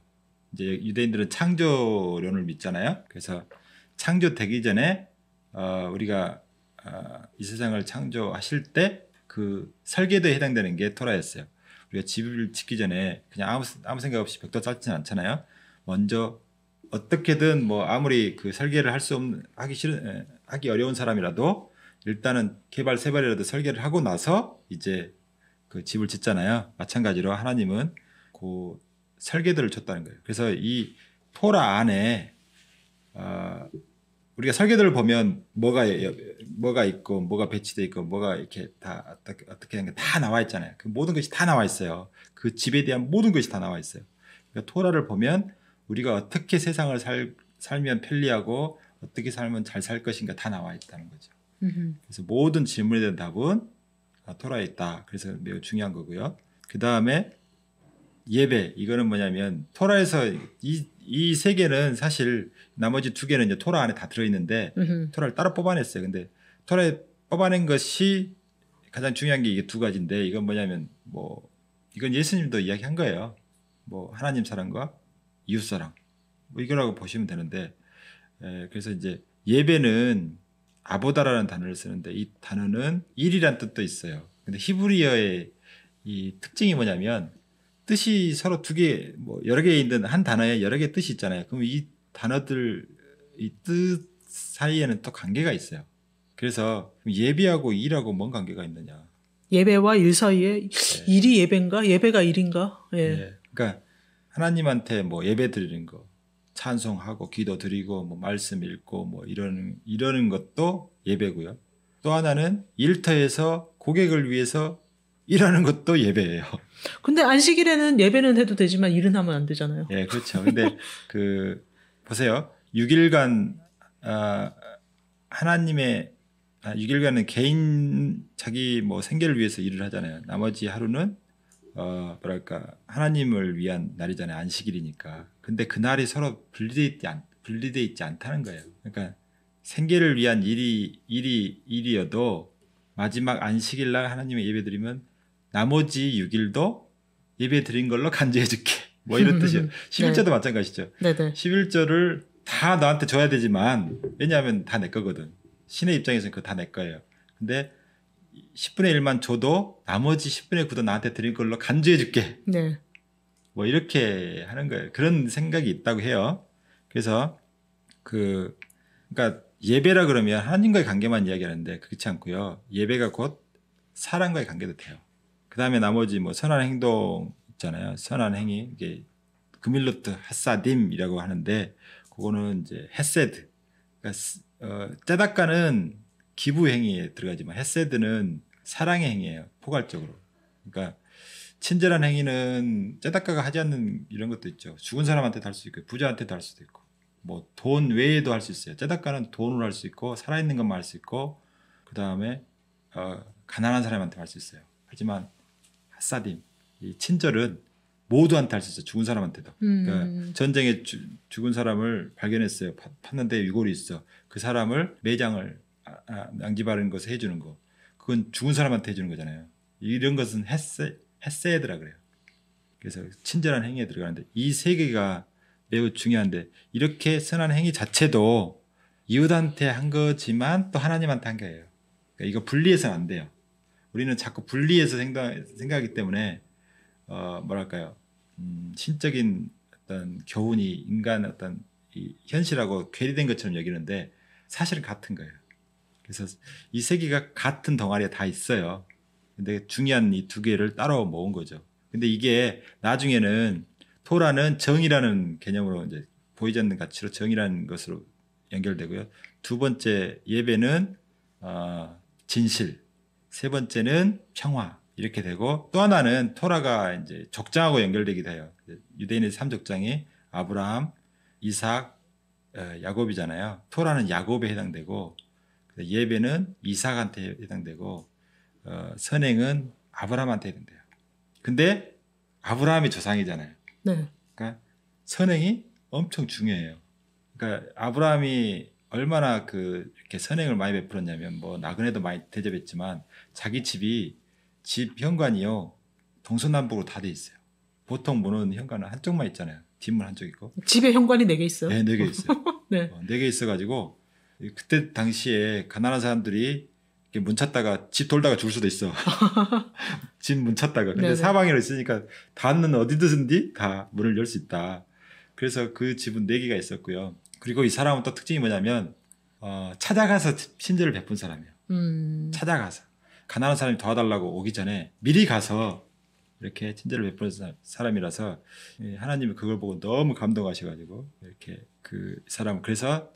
[SPEAKER 3] 이제 유대인들은 창조론을 믿잖아요. 그래서 창조되기 전에 우리가 이 세상을 창조하실 때 그 설계도에 해당되는 게 토라였어요. 우리가 집을 짓기 전에 그냥 아무 생각 없이 벽도 쌓지는 않잖아요. 먼저 어떻게든 뭐 아무리 그 설계를 하기 어려운 사람이라도 일단은 개발세발이라도 설계를 하고 나서 이제 그 집을 짓잖아요. 마찬가지로 하나님은 그 설계도를 줬다는 거예요. 그래서 이 토라 안에 우리가 설계도를 보면 뭐가 있고 뭐가 배치되어 있고 뭐가 이렇게 다 어떻게 하는 게 다 나와 있잖아요. 그 모든 것이 다 나와 있어요. 그 집에 대한 모든 것이 다 나와 있어요. 그러니까 토라를 보면 우리가 어떻게 세상을 살면 편리하고 어떻게 살면 잘 살 것인가 다 나와 있다는 거죠. 그래서 모든 질문에 대한 답은 토라에 있다. 그래서 매우 중요한 거고요. 그 다음에 예배, 이거는 뭐냐면 토라에서 이 세 개는 사실 나머지 두 개는 이제 토라 안에 다 들어있는데 토라를 따로 뽑아냈어요. 근데 토라에 뽑아낸 것이 가장 중요한 게 이게 두 가지인데 이건 뭐냐면 뭐 이건 예수님도 이야기한 거예요. 뭐 하나님 사랑과 이웃 사랑 뭐 이거라고 보시면 되는데 그래서 이제 예배는 아보다라는 단어를 쓰는데 이 단어는 일이란 뜻도 있어요. 근데 히브리어의 이 특징이 뭐냐면 뜻이 서로 두 개, 뭐 여러 개 있는 한 단어에 여러 개 뜻이 있잖아요. 그럼 이 단어들 이 뜻 사이에는 또 관계가 있어요. 그래서 예배하고 일하고 뭔 관계가 있느냐?
[SPEAKER 1] 예배와 일 사이에 일이 예배인가? 예배가 일인가? 예.
[SPEAKER 3] 예. 그러니까 하나님한테 뭐 예배 드리는 거, 찬송하고 기도 드리고 뭐 말씀 읽고 뭐 이러는 것도 예배고요. 또 하나는 일터에서 고객을 위해서 일하는 것도 예배예요.
[SPEAKER 1] 근데 안식일에는 예배는 해도 되지만 일은 하면 안 되잖아요.
[SPEAKER 3] 예, 그렇죠. 근데 그 보세요. 6일간 하나님의 6일간은 개인 자기 뭐 생계를 위해서 일을 하잖아요. 나머지 하루는 뭐랄까 하나님을 위한 날이잖아요. 안식일이니까. 근데 그 날이 서로 분리돼 있지 않다는 거예요. 그러니까 생계를 위한 일이어도 마지막 안식일 날 하나님의 예배드리면 나머지 6일도 예배드린 걸로 간주해줄게. 뭐 이런 뜻이에요. 11절도
[SPEAKER 1] 네.
[SPEAKER 3] 마찬가지죠.
[SPEAKER 1] 네네.
[SPEAKER 3] 11절을 다 너한테 줘야 되지만 왜냐하면 다 내 거거든. 신의 입장에서는 그거 다 내 거예요. 근데 10분의 1만 줘도 나머지 10분의 9도 나한테 드릴 걸로 간주해 줄게.
[SPEAKER 1] 네.
[SPEAKER 3] 뭐 이렇게 하는 거예요. 그런 생각이 있다고 해요. 그래서 그러니까 예배라 그러면 하나님과의 관계만 이야기하는데 그렇지 않고요. 예배가 곧 사람과의 관계도 돼요. 그다음에 나머지 뭐 선한 행동 있잖아요. 선한 행위 이게 그밀로트 하사딤이라고 하는데 그거는 이제 헤세드. 그러니까 째다까는 기부 행위에 들어가지만 헤세드는 사랑의 행위예요. 포괄적으로. 그러니까 친절한 행위는 째다까가 하지 않는 이런 것도 있죠. 죽은 사람한테도 할 수 있고 부자한테도 할 수도 있고 뭐 돈 외에도 할 수 있어요. 째다까는 돈으로 할 수 있고 살아있는 것만 할 수 있고 그 다음에 가난한 사람한테 할 수 있어요. 하지만 하사딤, 이 친절은 모두한테 할 수 있어요. 죽은 사람한테도. 그러니까 전쟁에 죽은 사람을 발견했어요. 팠는데 유골이 있어. 그 사람을 매장을 양지 바른 것을 해주는 거. 그건 죽은 사람한테 해주는 거잖아요. 이런 것은 헤세드라 그래요. 그래서 친절한 행위에 들어가는데 이 세 개가 매우 중요한데 이렇게 선한 행위 자체도 이웃한테 한 거지만 또 하나님한테 한 거예요. 그러니까 이거 분리해서는 안 돼요. 우리는 자꾸 분리해서 생각하기 때문에 뭐랄까요? 신적인 어떤 교훈이 인간 어떤 이 현실하고 괴리된 것처럼 여기는데 사실은 같은 거예요. 그래서 이 세 개가 같은 덩어리에 다 있어요. 근데 중요한 이 두 개를 따로 모은 거죠. 근데 이게 나중에는 토라는 정이라는 개념으로 이제 보이지 않는 가치로 정이라는 것으로 연결되고요. 두 번째 예배는 진실, 세 번째는 평화 이렇게 되고 또 하나는 토라가 이제 족장하고 연결되기도 해요. 유대인의 3족장이 아브라함, 이삭, 야곱이잖아요. 토라는 야곱에 해당되고 예배는 이삭한테 해당되고 선행은 아브라함한테 해당돼요. 근데 아브라함이 조상이잖아요.
[SPEAKER 1] 네.
[SPEAKER 3] 그러니까 선행이 엄청 중요해요. 그러니까 아브라함이 얼마나 이렇게 선행을 많이 베풀었냐면 뭐 나그네도 많이 대접했지만 자기 집 현관이요 동서남북으로 다 돼 있어요. 보통 문은 현관은 한쪽만 있잖아요. 뒷문 한쪽 있고.
[SPEAKER 1] 집에 현관이 4개 있어요?
[SPEAKER 3] 네, 4개 있어요.
[SPEAKER 1] 네.
[SPEAKER 3] 4개 있어가지고 그때 당시에 가난한 사람들이 이렇게 문 찾다가 집 돌다가 줄 수도 있어. 집 문 찾다가. 근데
[SPEAKER 1] 네네.
[SPEAKER 3] 사방으로 있으니까 닫는 어디든지 다 문을 열 수 있다. 그래서 그 집은 4개가 있었고요. 그리고 이 사람은 또 특징이 뭐냐면 찾아가서 친절을 베푼 사람이에요. 찾아가서 가난한 사람이 도와달라고 오기 전에 미리 가서 이렇게 친절을 베푸는 사람이라서 하나님이 그걸 보고 너무 감동하셔가지고 이렇게 그 사람 그래서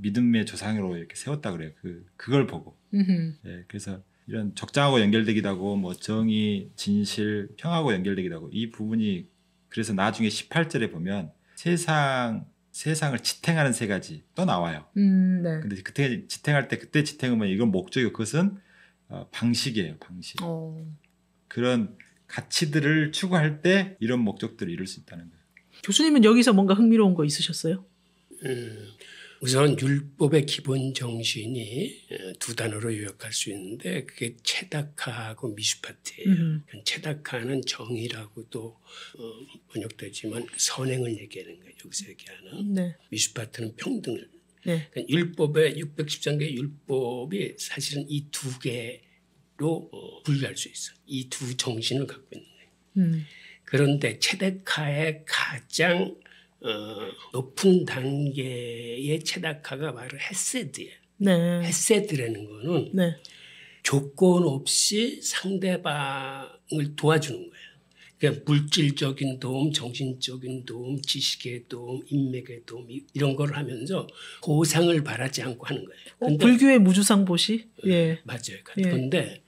[SPEAKER 3] 믿음의 조상으로 이렇게 세웠다 그래요. 그걸 보고. 예, 그래서 이런 적장하고 연결되기도 하고 뭐 정의, 진실, 평하고 연결되기도 하고 이 부분이 그래서 나중에 18절에 보면 세상을 지탱하는 3가지 또 나와요.
[SPEAKER 1] 네.
[SPEAKER 3] 근데 그때 지탱할 때 그때 지탱은 이건 목적이고 그것은 방식이에요. 방식. 그런 가치들을 추구할 때 이런 목적들을 이룰 수 있다는 거예요.
[SPEAKER 1] 교수님은 여기서 뭔가 흥미로운 거 있으셨어요?
[SPEAKER 2] 우선 율법의 기본 정신이 두 단어로 요약할 수 있는데 그게 체다카하고 미슈파트예요. 체다카는 정의라고도 번역되지만 선행을 얘기하는 거예요. 여기서 얘기하는.
[SPEAKER 1] 네.
[SPEAKER 2] 미슈파트는 평등을.
[SPEAKER 1] 네.
[SPEAKER 2] 그러니까 율법의 613개 율법이 사실은 이 두 개로 분류할 수 있어요. 이 두 정신을 갖고 있는 거예요. 그런데 체다카의 가장 높은 단계의 체다카가 바로 헤세드예요.
[SPEAKER 1] 네.
[SPEAKER 2] 헤세드라는 거는
[SPEAKER 1] 네.
[SPEAKER 2] 조건 없이 상대방을 도와주는 거예요. 그러니까 물질적인 도움, 정신적인 도움, 지식의 도움, 인맥의 도움 이런 걸 하면서 보상을 바라지 않고 하는 거예요. 근데
[SPEAKER 1] 불교의 무주상보시? 예.
[SPEAKER 2] 맞아요.
[SPEAKER 1] 예.
[SPEAKER 2] 그런데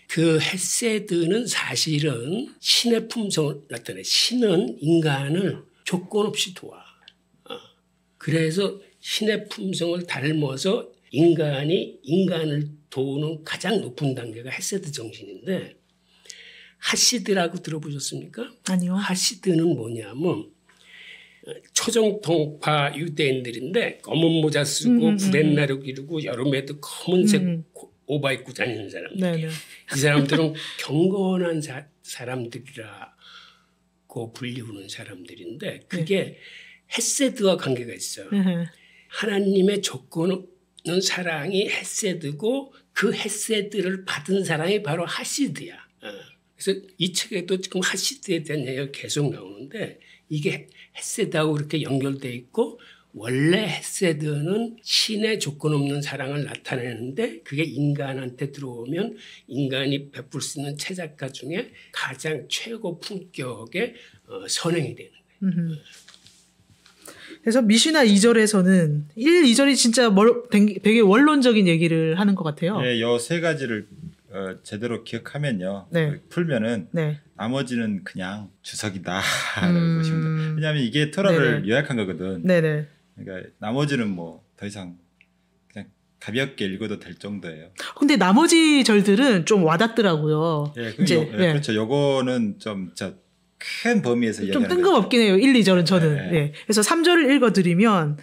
[SPEAKER 2] 그 헤세드는 사실은 신의 품성을 나타내. 신은 인간을 조건 없이 도와. 그래서 신의 품성을 닮아서 인간이 인간을 도우는 가장 높은 단계가 헤세드 정신인데 하시드라고 들어보셨습니까?
[SPEAKER 1] 아니요.
[SPEAKER 2] 하시드는 뭐냐면 초정통파 유대인들인데 검은 모자 쓰고 구렛나루 기르고 여름에도 검은색 오바 입고 다니는 사람들.
[SPEAKER 1] 네네.
[SPEAKER 2] 이 사람들은 경건한 사람들이라고 불리우는 사람들인데 그게 헤세드와 관계가 있어요. 하나님의 조건 없는 사랑이 헤세드고 그 헤세드를 받은 사랑이 바로 하시드야. 그래서 이 책에도 지금 하시드에 대한 얘기가 계속 나오는데 이게 헤세드하고 그렇게 연결돼 있고 원래 헤세드는 신의 조건 없는 사랑을 나타내는데 그게 인간한테 들어오면 인간이 베풀 수 있는 체작가 중에 가장 최고 품격의 선행이 되는 거예요.
[SPEAKER 1] 그래서 미시나 2절에서는 1, 2절이 진짜 되게 원론적인 얘기를 하는 것 같아요.
[SPEAKER 3] 네, 요 세 가지를 제대로 기억하면요.
[SPEAKER 1] 네.
[SPEAKER 3] 풀면은
[SPEAKER 1] 네.
[SPEAKER 3] 나머지는 그냥 주석이다. 보시면 돼요. 왜냐하면 이게 토라를
[SPEAKER 1] 네네.
[SPEAKER 3] 요약한 거거든.
[SPEAKER 1] 네네.
[SPEAKER 3] 그러니까 나머지는 뭐 더 이상 그냥 가볍게 읽어도 될 정도예요.
[SPEAKER 1] 근데 나머지 절들은 좀 와닿더라고요.
[SPEAKER 3] 예,
[SPEAKER 1] 이제,
[SPEAKER 3] 그렇죠. 요거는 좀 큰 범위에서
[SPEAKER 1] 좀
[SPEAKER 3] 이야기하는
[SPEAKER 1] 뜬금없긴 해요. 1, 2절은 저는.
[SPEAKER 3] 네.
[SPEAKER 1] 네. 그래서 3절을 읽어드리면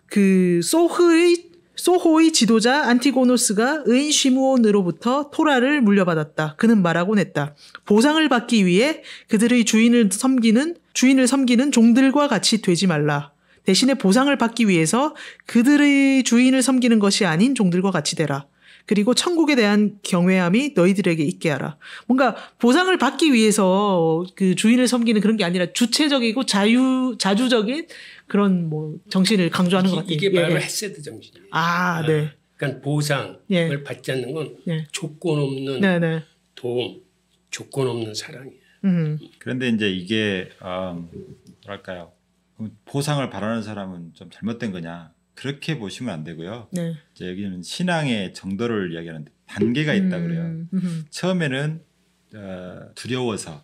[SPEAKER 1] 그 소호의 지도자 안티고노스가 의인 시므온으로부터 토라를 물려받았다. 그는 말하곤 했다. 보상을 받기 위해 그들의 주인을 섬기는 종들과 같이 되지 말라. 대신에 보상을 받기 위해서 그들의 주인을 섬기는 것이 아닌 종들과 같이 되라. 그리고 천국에 대한 경외함이 너희들에게 있게 하라. 뭔가 보상을 받기 위해서 그 주인을 섬기는 그런 게 아니라 주체적이고 자주적인 그런 뭐 정신을 강조하는 것 같아요.
[SPEAKER 2] 이게 바로 헤세드 정신이에요.
[SPEAKER 1] 네.
[SPEAKER 2] 그러니까 보상을 받지 않는 건 조건 없는 도움, 조건 없는 사랑이에요.
[SPEAKER 3] 그런데 이제 이게 뭐랄까요? 보상을 바라는 사람은 좀 잘못된 거냐? 그렇게 보시면 안 되고요.
[SPEAKER 1] 네.
[SPEAKER 3] 이제 여기는 신앙의 정도를 이야기하는데 단계가 있다 그래요. 처음에는 두려워서,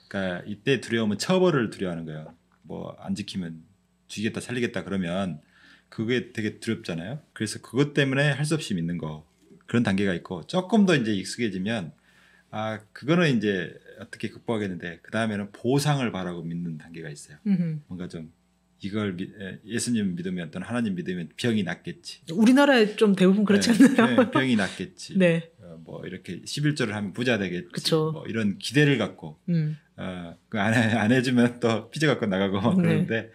[SPEAKER 3] 그러니까 이때 두려움은 처벌을 두려워하는 거예요. 뭐 안 지키면 죽이겠다, 살리겠다 그러면 그게 되게 두렵잖아요. 그래서 그것 때문에 할 수 없이 믿는 거, 그런 단계가 있고 조금 더 이제 익숙해지면 그거는 이제 어떻게 극복하겠는데 그 다음에는 보상을 바라고 믿는 단계가 있어요. 뭔가 좀 이걸 예수님 믿으면 또는 하나님 믿으면 병이 낫겠지.
[SPEAKER 1] 우리나라에 좀 대부분 그렇지 않나요?
[SPEAKER 3] 네, 병이 낫겠지.
[SPEAKER 1] 네.
[SPEAKER 3] 뭐 이렇게 11조를 하면 부자 되겠지.
[SPEAKER 1] 그쵸.
[SPEAKER 3] 뭐 이런 기대를 갖고 그 안 해주면 또 삐져갖고 나가고 막 그러는데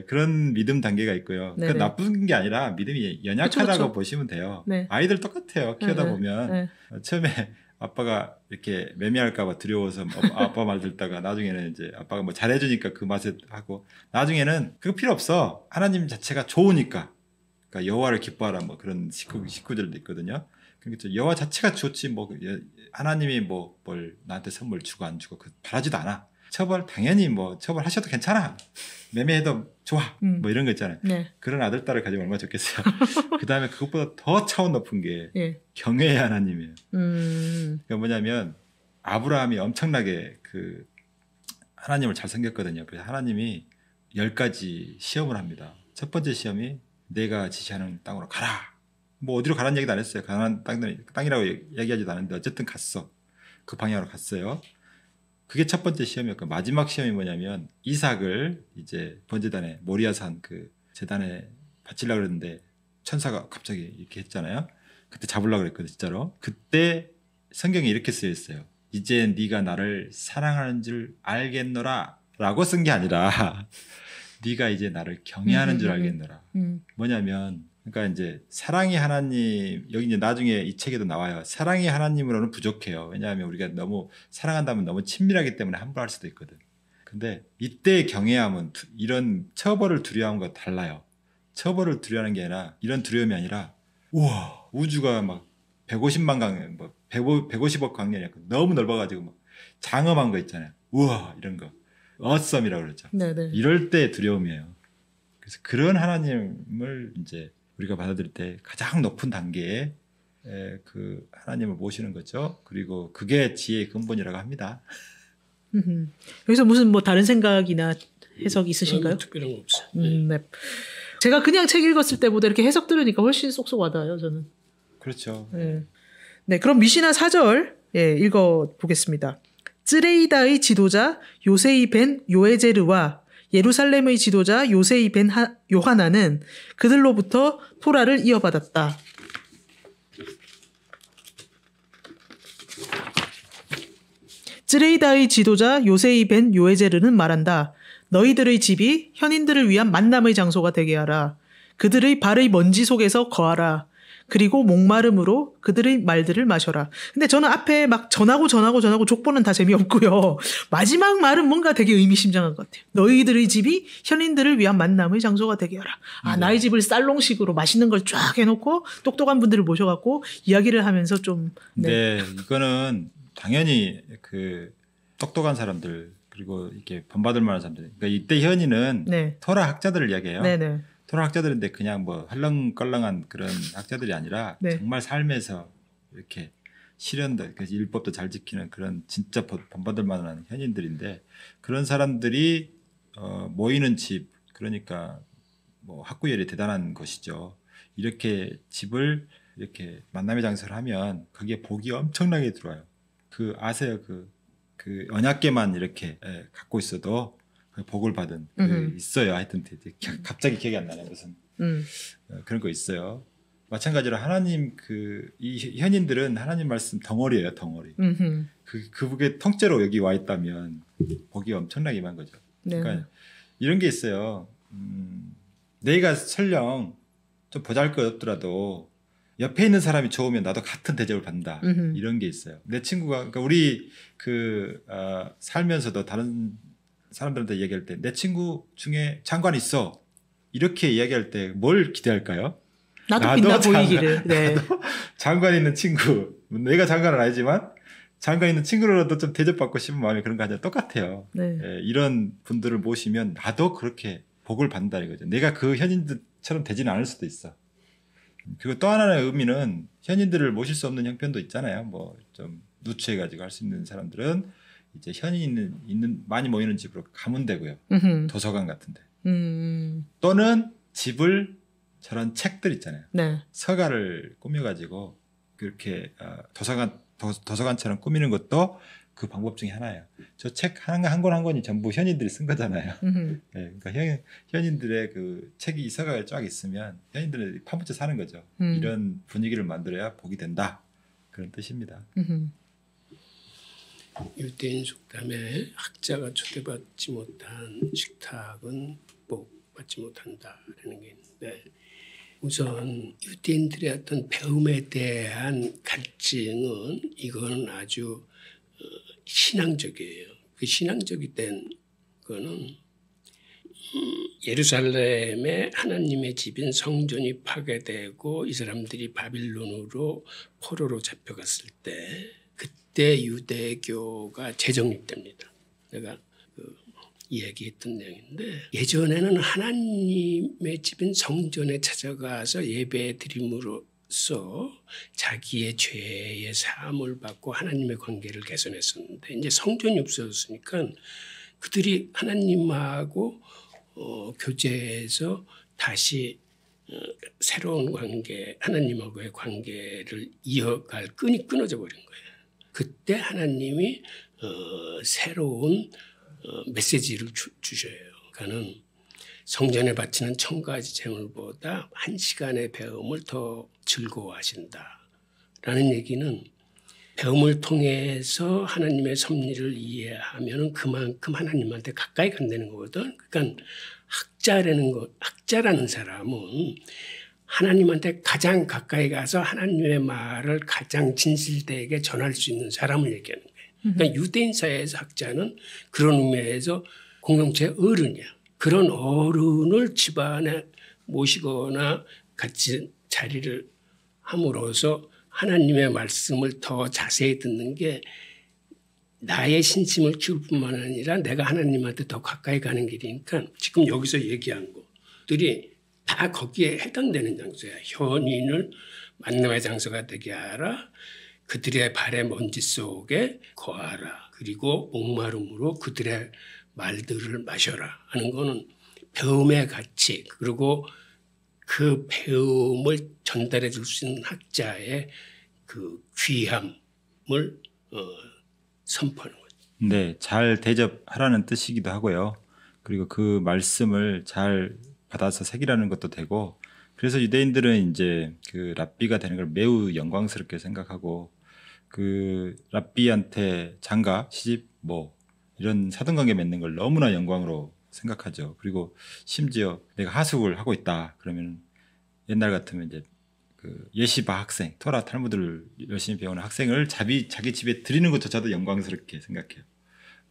[SPEAKER 3] 그런 믿음 단계가 있고요. 그 나쁜 게 아니라 믿음이 연약하다고 그쵸. 보시면 돼요. 네. 아이들 똑같아요. 키우다 보면 처음에 아빠가 이렇게 매매할까봐 두려워서 아빠 말 듣다가 나중에는 이제 아빠가 뭐 잘해주니까 그 맛에 하고 나중에는 그거 필요 없어. 하나님 자체가 좋으니까. 그러니까 여호와를 기뻐하라 뭐 그런 식구들도 있거든요. 그러니까 여호와 자체가 좋지 뭐 하나님이 뭐 뭘 나한테 선물 주고 안 주고 바라지도 않아. 처벌 당연히 뭐 처벌하셔도 괜찮아. 매매해도 좋아. 뭐 이런 거 있잖아요. 네. 그런 아들 딸을 가지면 얼마나 좋겠어요. 그 다음에 그것보다 더 차원 높은 게 경외의 하나님이에요. 그러니까 뭐냐면 아브라함이 엄청나게 그 하나님을 잘 섬겼거든요. 그래서 하나님이 10가지 시험을 합니다. 첫 번째 시험이 내가 지시하는 땅으로 가라. 뭐 어디로 가라는 얘기도 안 했어요. 가나안 땅이라고 얘기하지도 않았는데 어쨌든 갔어. 그 방향으로 갔어요. 그게 첫 번째 시험이었고 마지막 시험이 뭐냐면 이삭을 이제 번제단에 모리아산 그 제단에 바치려고 그랬는데 천사가 갑자기 이렇게 했잖아요. 그때 잡으려고 그랬거든 진짜로. 그때 성경에 이렇게 쓰여 있어요. 이제 네가 나를 사랑하는 줄 알겠노라 라고 쓴 게 아니라 네가 이제 나를 경외하는 줄 알겠노라. 뭐냐면 그러니까 이제 사랑이 하나님, 여기 이제 나중에 이 책에도 나와요. 사랑이 하나님으로는 부족해요. 왜냐하면 우리가 너무 사랑한다면 너무 친밀하기 때문에 함부로 할 수도 있거든. 근데 이때 경외함은 이런 처벌을 두려워함과 달라요. 처벌을 두려워하는 게 아니라 이런 두려움이 아니라 우와 우주가 막 150만 광년, 뭐 150억 광년이 너무 넓어가지고 막 장엄한 거 있잖아요. 우와 이런 거 어썸이라고 그러죠.
[SPEAKER 1] 네네.
[SPEAKER 3] 이럴 때 두려움이에요. 그래서 그런 하나님을 이제 우리가 받아들일 때 가장 높은 단계에 그 하나님을 모시는 거죠. 그리고 그게 지혜의 근본이라고 합니다.
[SPEAKER 1] 여기서 무슨 뭐 다른 생각이나 해석이 있으신가요?
[SPEAKER 2] 특별한 거 없어요.
[SPEAKER 1] 네. 제가 그냥 책 읽었을 때보다 이렇게 해석 들으니까 훨씬 쏙쏙 와닿아요, 저는.
[SPEAKER 3] 그렇죠.
[SPEAKER 1] 네. 네, 그럼 미시나 4절 읽어보겠습니다. 쯔레이다의 지도자 요세이 벤 요에제르와 예루살렘의 지도자 요세이 벤 요하나는 그들로부터 토라를 이어받았다. 쯔레이다의 지도자 요세이 벤 요에제르는 말한다. 너희들의 집이 현인들을 위한 만남의 장소가 되게 하라. 그들의 발의 먼지 속에서 거하라. 그리고 목마름으로 그들의 말들을 마셔라. 근데 저는 앞에 막 전하고 족보는 다 재미없고요. 마지막 말은 뭔가 되게 의미심장한 것 같아요. 너희들의 집이 현인들을 위한 만남의 장소가 되게 하라. 아, 나의 집을 살롱식으로 맛있는 걸 쫙 해놓고 똑똑한 분들을 모셔갖고 이야기를 하면서 좀.
[SPEAKER 3] 네, 이거는 당연히 그 똑똑한 사람들 그리고 이렇게 본받을 만한 사람들. 그러니까 이때 현인은
[SPEAKER 1] 네.
[SPEAKER 3] 토라 학자들을 이야기해요.
[SPEAKER 1] 네네.
[SPEAKER 3] 토라 학자들인데 그냥 뭐 헐렁껄렁한 그런 학자들이 아니라
[SPEAKER 1] 네.
[SPEAKER 3] 정말 삶에서 이렇게 실현도 율법도 잘 지키는 그런 진짜 본받을 만한 현인들인데 그런 사람들이 모이는 집 그러니까 뭐 학구열이 대단한 것이죠. 이렇게 집을 이렇게 만남의 장소를 하면 거기에 복이 엄청나게 들어와요. 그 아세요? 그 언약궤만 이렇게 갖고 있어도 복을 받은 있어요. 하여튼 갑자기 기억이 안 나네 무슨 그런 거 있어요. 마찬가지로 하나님 이 현인들은 하나님 말씀 덩어리예요, 덩어리. 그 복의 통째로 여기 와 있다면 복이 엄청나게 임한 거죠.
[SPEAKER 1] 네.
[SPEAKER 3] 그러니까 이런 게 있어요. 내가 설령 좀 보잘것없더라도 옆에 있는 사람이 좋으면 나도 같은 대접을 받는다. 이런 게 있어요. 내 친구가 그러니까 우리 살면서도 다른 사람들한테 얘기할 때 내 친구 중에 장관 있어. 이렇게 이야기할 때 뭘 기대할까요?
[SPEAKER 1] 나도 빛나 보이기를. 네.
[SPEAKER 3] 장관 있는 친구. 내가 장관은 아니지만 장관 있는 친구로라도 좀 대접받고 싶은 마음이 그런 거 아니라 똑같아요.
[SPEAKER 1] 네.
[SPEAKER 3] 이런 분들을 모시면 나도 그렇게 복을 받는다 이거죠. 내가 그 현인들처럼 되지는 않을 수도 있어. 그리고 또 하나의 의미는 현인들을 모실 수 없는 형편도 있잖아요. 뭐 좀 누추해가지고 할 수 있는 사람들은 이제 현인 있는 많이 모이는 집으로 가면 되고요. 도서관 같은데. 또는 집을 저런 책들 있잖아요.
[SPEAKER 1] 네.
[SPEAKER 3] 서가를 꾸며가지고 그렇게 도서관처럼 꾸미는 것도 그 방법 중에 하나예요. 저 책 한 권 한 권이 전부 현인들이 쓴 거잖아요. 네, 그러니까 현인들의 그 책이 서가에 쫙 있으면 현인들이 파묻혀 사는 거죠. 이런 분위기를 만들어야 복이 된다. 그런 뜻입니다.
[SPEAKER 2] 유대인 속담에 학자가 초대받지 못한 식탁은 복받지 못한다라는 게 있는데 우선 유대인들의 어떤 배움에 대한 갈증은 이건 아주 신앙적이에요. 그 신앙적이 된 거는 예루살렘에 하나님의 집인 성전이 파괴되고 이 사람들이 바빌론으로 포로로 잡혀갔을 때 그때 유대교가 재정립됩니다. 내가 이야기했던 내용인데 예전에는 하나님의 집인 성전에 찾아가서 예배 드림으로써 자기의 죄의 사함을 받고 하나님의 관계를 개선했었는데 이제 성전이 없어졌으니까 그들이 하나님하고 교제해서 다시 새로운 관계, 하나님하고의 관계를 이어갈 끈이 끊어져 버린 거예요. 그때 하나님이 새로운 메시지를 주셔요. 그러니까는 성전에 바치는 1000가지 제물보다 1시간의 배움을 더 즐거워하신다라는 얘기는 배움을 통해서 하나님의 섭리를 이해하면 그만큼 하나님한테 가까이 간다는 거거든. 그러니까 학자라는 사람은 하나님한테 가장 가까이 가서 하나님의 말을 가장 진실되게 전할 수 있는 사람을 얘기하는 거예요. 그러니까 유대인 사회에서 학자는 그런 의미에서 공동체의 어른이야. 그런 어른을 집안에 모시거나 같이 자리를 함으로써 하나님의 말씀을 더 자세히 듣는 게 나의 신심을 키울 뿐만 아니라 내가 하나님한테 더 가까이 가는 길이니까 지금 여기서 얘기한 것들이 다 거기에 해당되는 장소야. 현인을 만남의 장소가 되게 하라. 그들의 발의 먼지 속에 거하라. 그리고 목마름으로 그들의 말들을 마셔라 하는 거는 배움의 가치, 그리고 그 배움을 전달해 줄 수 있는 학자의 그 귀함을 선포하는 거죠.
[SPEAKER 3] 네, 잘 대접하라는 뜻이기도 하고요. 그리고 그 말씀을 잘 받아서 새기라는 것도 되고, 그래서 유대인들은 이제 그 랍비가 되는 걸 매우 영광스럽게 생각하고, 그 랍비한테 장가, 시집, 뭐 이런 사돈관계 맺는 걸 너무나 영광으로 생각하죠. 그리고 심지어 내가 하숙을 하고 있다 그러면 옛날 같으면 이제 그 예시바 학생, 토라 탈무드를 열심히 배우는 학생을 자기 집에 들이는 것조차도 영광스럽게 생각해요.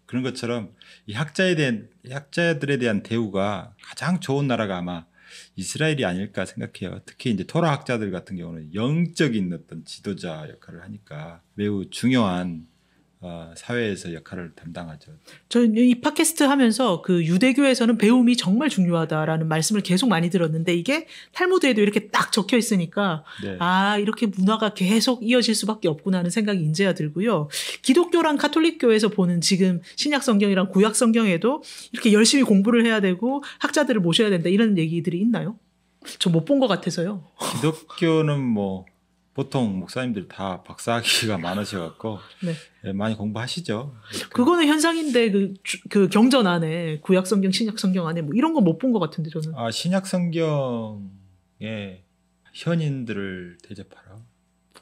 [SPEAKER 3] 그런 것처럼 이 학자들에 대한 대우가 가장 좋은 나라가 아마 이스라엘이 아닐까 생각해요. 특히 이제 토라 학자들 같은 경우는 영적인 어떤 지도자 역할을 하니까 매우 중요한 사회에서 역할을 담당하죠.
[SPEAKER 1] 저는 이 팟캐스트 하면서 그 유대교에서는 배움이 정말 중요하다라는 말씀을 계속 많이 들었는데 이게 탈무드에도 이렇게 딱 적혀 있으니까
[SPEAKER 3] 네.
[SPEAKER 1] 아 이렇게 문화가 계속 이어질 수밖에 없구나 하는 생각이 인제야 들고요. 기독교랑 가톨릭교에서 보는 지금 신약 성경이랑 구약 성경에도 이렇게 열심히 공부를 해야 되고 학자들을 모셔야 된다 이런 얘기들이 있나요? 저 못 본 것 같아서요.
[SPEAKER 3] 기독교는 뭐 보통 목사님들 다 박사학위가 많으셔갖고
[SPEAKER 1] 네.
[SPEAKER 3] 많이 공부하시죠.
[SPEAKER 1] 그거는 현상인데 그 경전 안에 구약 성경, 신약 성경 안에 뭐 이런 거 못 본 것 같은데 저는.
[SPEAKER 3] 신약 성경에 현인들을 대접하라.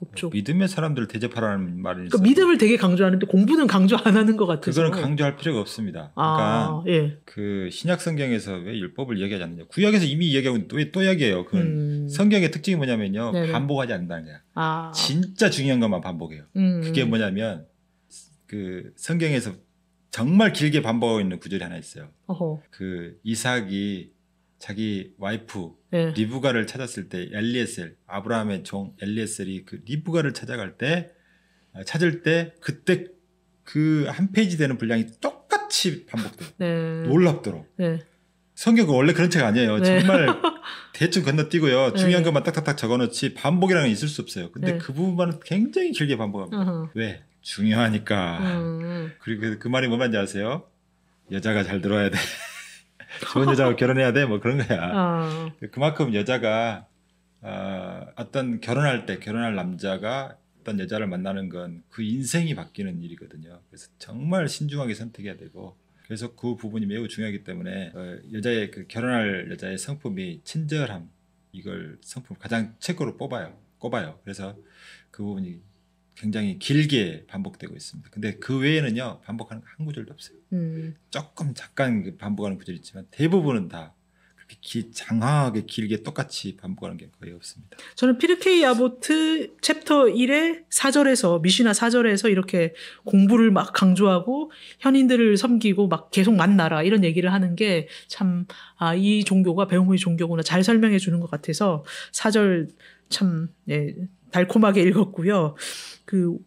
[SPEAKER 1] 없죠.
[SPEAKER 3] 믿음의 사람들을 대접하라는 말이 있어요.
[SPEAKER 1] 그러니까 믿음을 되게 강조하는데 공부는 강조 안 하는 것 같아서.
[SPEAKER 3] 그거는 강조할 필요가 없습니다. 그러니까
[SPEAKER 1] 예.
[SPEAKER 3] 그 신약 성경에서 왜 율법을 이야기하지 않느냐. 구약에서 이미 이야기하고 왜 또 이야기해요. 그 성경의 특징이 뭐냐면요.
[SPEAKER 1] 네네.
[SPEAKER 3] 반복하지 않는다는 거야. 진짜 중요한 것만 반복해요. 그게 뭐냐면 그 성경에서 정말 길게 반복하고 있는 구절이 하나 있어요.
[SPEAKER 1] 어허.
[SPEAKER 3] 그 이삭이 자기 와이프
[SPEAKER 1] 네.
[SPEAKER 3] 리브가를 찾았을 때 엘리에셀, 아브라함의 종 엘리에셀이 그 리브가를 찾을 때 그때 그 한 페이지 되는 분량이 똑같이 반복돼요.
[SPEAKER 1] 네.
[SPEAKER 3] 놀랍도록.
[SPEAKER 1] 네.
[SPEAKER 3] 성경은 원래 그런 책 아니에요.
[SPEAKER 1] 네.
[SPEAKER 3] 정말 대충 건너뛰고요. 중요한
[SPEAKER 1] 네.
[SPEAKER 3] 것만 딱딱딱 적어놓지 반복이라는 게 있을 수 없어요. 근데
[SPEAKER 1] 네.
[SPEAKER 3] 그 부분만 굉장히 길게 반복합니다.
[SPEAKER 1] 어허.
[SPEAKER 3] 왜? 중요하니까. 그리고 그 말이 뭐 말인지 아세요? 여자가 잘 들어야 돼. 좋은 여자하고 결혼해야 돼. 뭐 그런 거야. 그만큼 여자가 어떤 결혼할 남자가 어떤 여자를 만나는 건 그 인생이 바뀌는 일이거든요. 그래서 정말 신중하게 선택해야 되고, 그래서 그 부분이 매우 중요하기 때문에 여자의 그 결혼할 여자의 성품이 친절함, 이걸 성품 가장 최고로 꼽아요. 그래서 그 부분이 굉장히 길게 반복되고 있습니다. 근데 그 외에는요 반복하는 거 한 구절도 없어요. 조금 잠깐 반복하는 구절이 있지만 대부분은 다 그렇게 장황하게 길게 똑같이 반복하는 게 거의 없습니다.
[SPEAKER 1] 저는 피르케이 아보트 챕터 1의 4절에서 미시나 4절에서 이렇게 공부를 막 강조하고 현인들을 섬기고 막 계속 만나라 이런 얘기를 하는 게 참 이 종교가 배움의 종교구나 잘 설명해 주는 것 같아서 4절 참 달콤하게 읽었고요. 그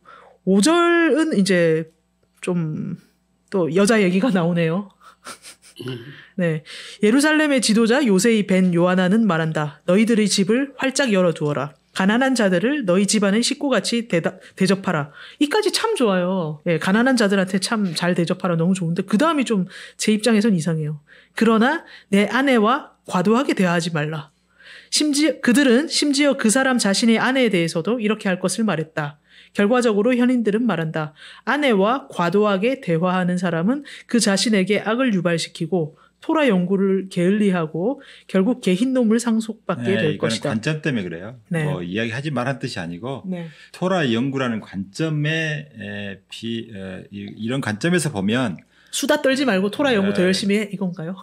[SPEAKER 1] 5절은 이제 좀 또 여자 얘기가 나오네요. 네, 예루살렘의 지도자 요세이 벤 요하나는 말한다. 너희들의 집을 활짝 열어두어라. 가난한 자들을 너희 집안의 식구같이 대접하라. 이까지 참 좋아요. 예, 가난한 자들한테 참 잘 대접하라. 너무 좋은데 그 다음이 좀 제 입장에선 이상해요. 그러나 내 아내와 과도하게 대화하지 말라. 그들은 심지어 그 사람 자신의 아내에 대해서도 이렇게 할 것을 말했다. 결과적으로 현인들은 말한다. 아내와 과도하게 대화하는 사람은 그 자신에게 악을 유발시키고 토라 연구를 게을리하고 결국 개흰놈을 상속받게
[SPEAKER 3] 네,
[SPEAKER 1] 될
[SPEAKER 3] 이거는
[SPEAKER 1] 것이다.
[SPEAKER 3] 관점 때문에 그래요.
[SPEAKER 1] 네.
[SPEAKER 3] 뭐 이야기하지 말란 뜻이 아니고
[SPEAKER 1] 네.
[SPEAKER 3] 토라 연구라는 관점에 이런 관점에서 보면
[SPEAKER 1] 수다 떨지 말고 토라 연구 더 열심히 해 이건가요?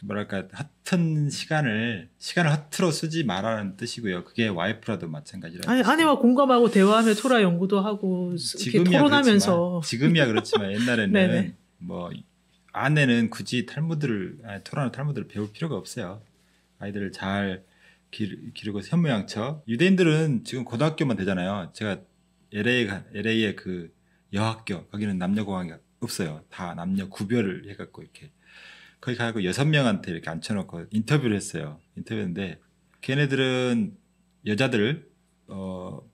[SPEAKER 3] 뭐랄까 허튼 시간을 허투루 쓰지 말라는 뜻이고요. 그게 와이프라도 마찬가지라고.
[SPEAKER 1] 아니, 아내와 공감하고 대화하며 토라 연구도 하고 이렇게 토론하면서
[SPEAKER 3] 지금이야 그렇지만 옛날에는
[SPEAKER 1] 네네.
[SPEAKER 3] 뭐 아내는 굳이 토라나 탈무드를 배울 필요가 없어요. 아이들을 잘 기르고 현모양처. 유대인들은 지금 고등학교만 되잖아요. 제가 LA의 그 여학교 거기는 남녀 공학이 없어요. 다 남녀 구별을 해갖고 이렇게 거기 가고 6명한테 이렇게 앉혀놓고 인터뷰를 했어요. 인터뷰했는데 걔네들은 여자들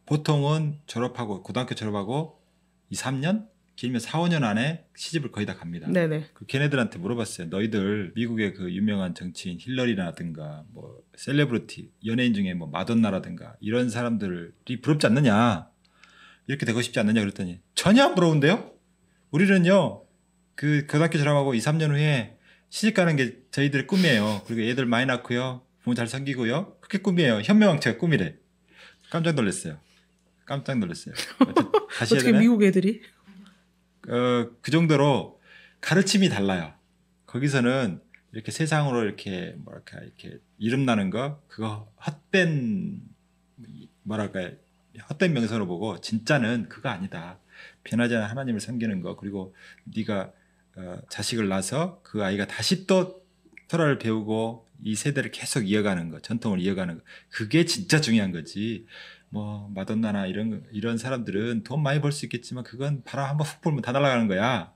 [SPEAKER 3] 보통은 고등학교 졸업하고 2, 3년 길면 4, 5년 안에 시집을 거의 다 갑니다.
[SPEAKER 1] 네네.
[SPEAKER 3] 그 걔네들한테 물어봤어요. 너희들 미국의 그 유명한 정치인 힐러리라든가 뭐 셀레브리티 연예인 중에 뭐 마돈나라든가 이런 사람들이 부럽지 않느냐, 이렇게 되고 싶지 않느냐 그랬더니 전혀 안 부러운데요. 우리는요 그 고등학교 졸업하고 2, 3년 후에 시집 가는 게 저희들의 꿈이에요. 그리고 애들 많이 낳고요, 부모 잘 섬기고요, 그게 꿈이에요. 현명왕처가 꿈이래. 깜짝 놀랐어요. 다시 해야
[SPEAKER 1] 어떻게
[SPEAKER 3] 되나?
[SPEAKER 1] 미국 애들이?
[SPEAKER 3] 그 정도로 가르침이 달라요. 거기서는 이렇게 세상으로 이렇게 이렇게 이름 나는 거, 그거 헛된 명성으로 보고 진짜는 그거 아니다. 변하지 않은 하나님을 섬기는 거, 그리고 네가 자식을 낳아서 그 아이가 다시 또 토라를 배우고 이 세대를 계속 이어가는 거, 전통을 이어가는 거, 그게 진짜 중요한 거지. 뭐 마돈나나 이런 사람들은 돈 많이 벌 수 있겠지만 그건 바람 한번 훅 불면 다 날아가는 거야.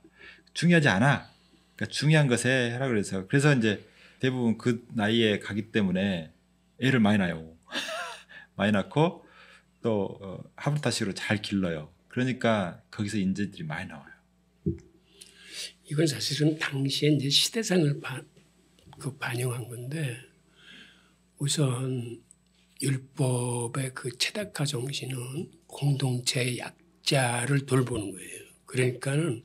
[SPEAKER 3] 중요하지 않아. 그러니까 중요한 것에 하라 그래서 이제 대부분 그 나이에 가기 때문에 애를 많이 낳아요. 많이 낳고 또 하브타식으로 잘 길러요. 그러니까 거기서 인재들이 많이 나와요.
[SPEAKER 2] 이건 사실은 당시에 이제 시대상을 반영한 건데, 우선 율법의 그 체다카 정신은 공동체의 약자를 돌보는 거예요. 그러니까는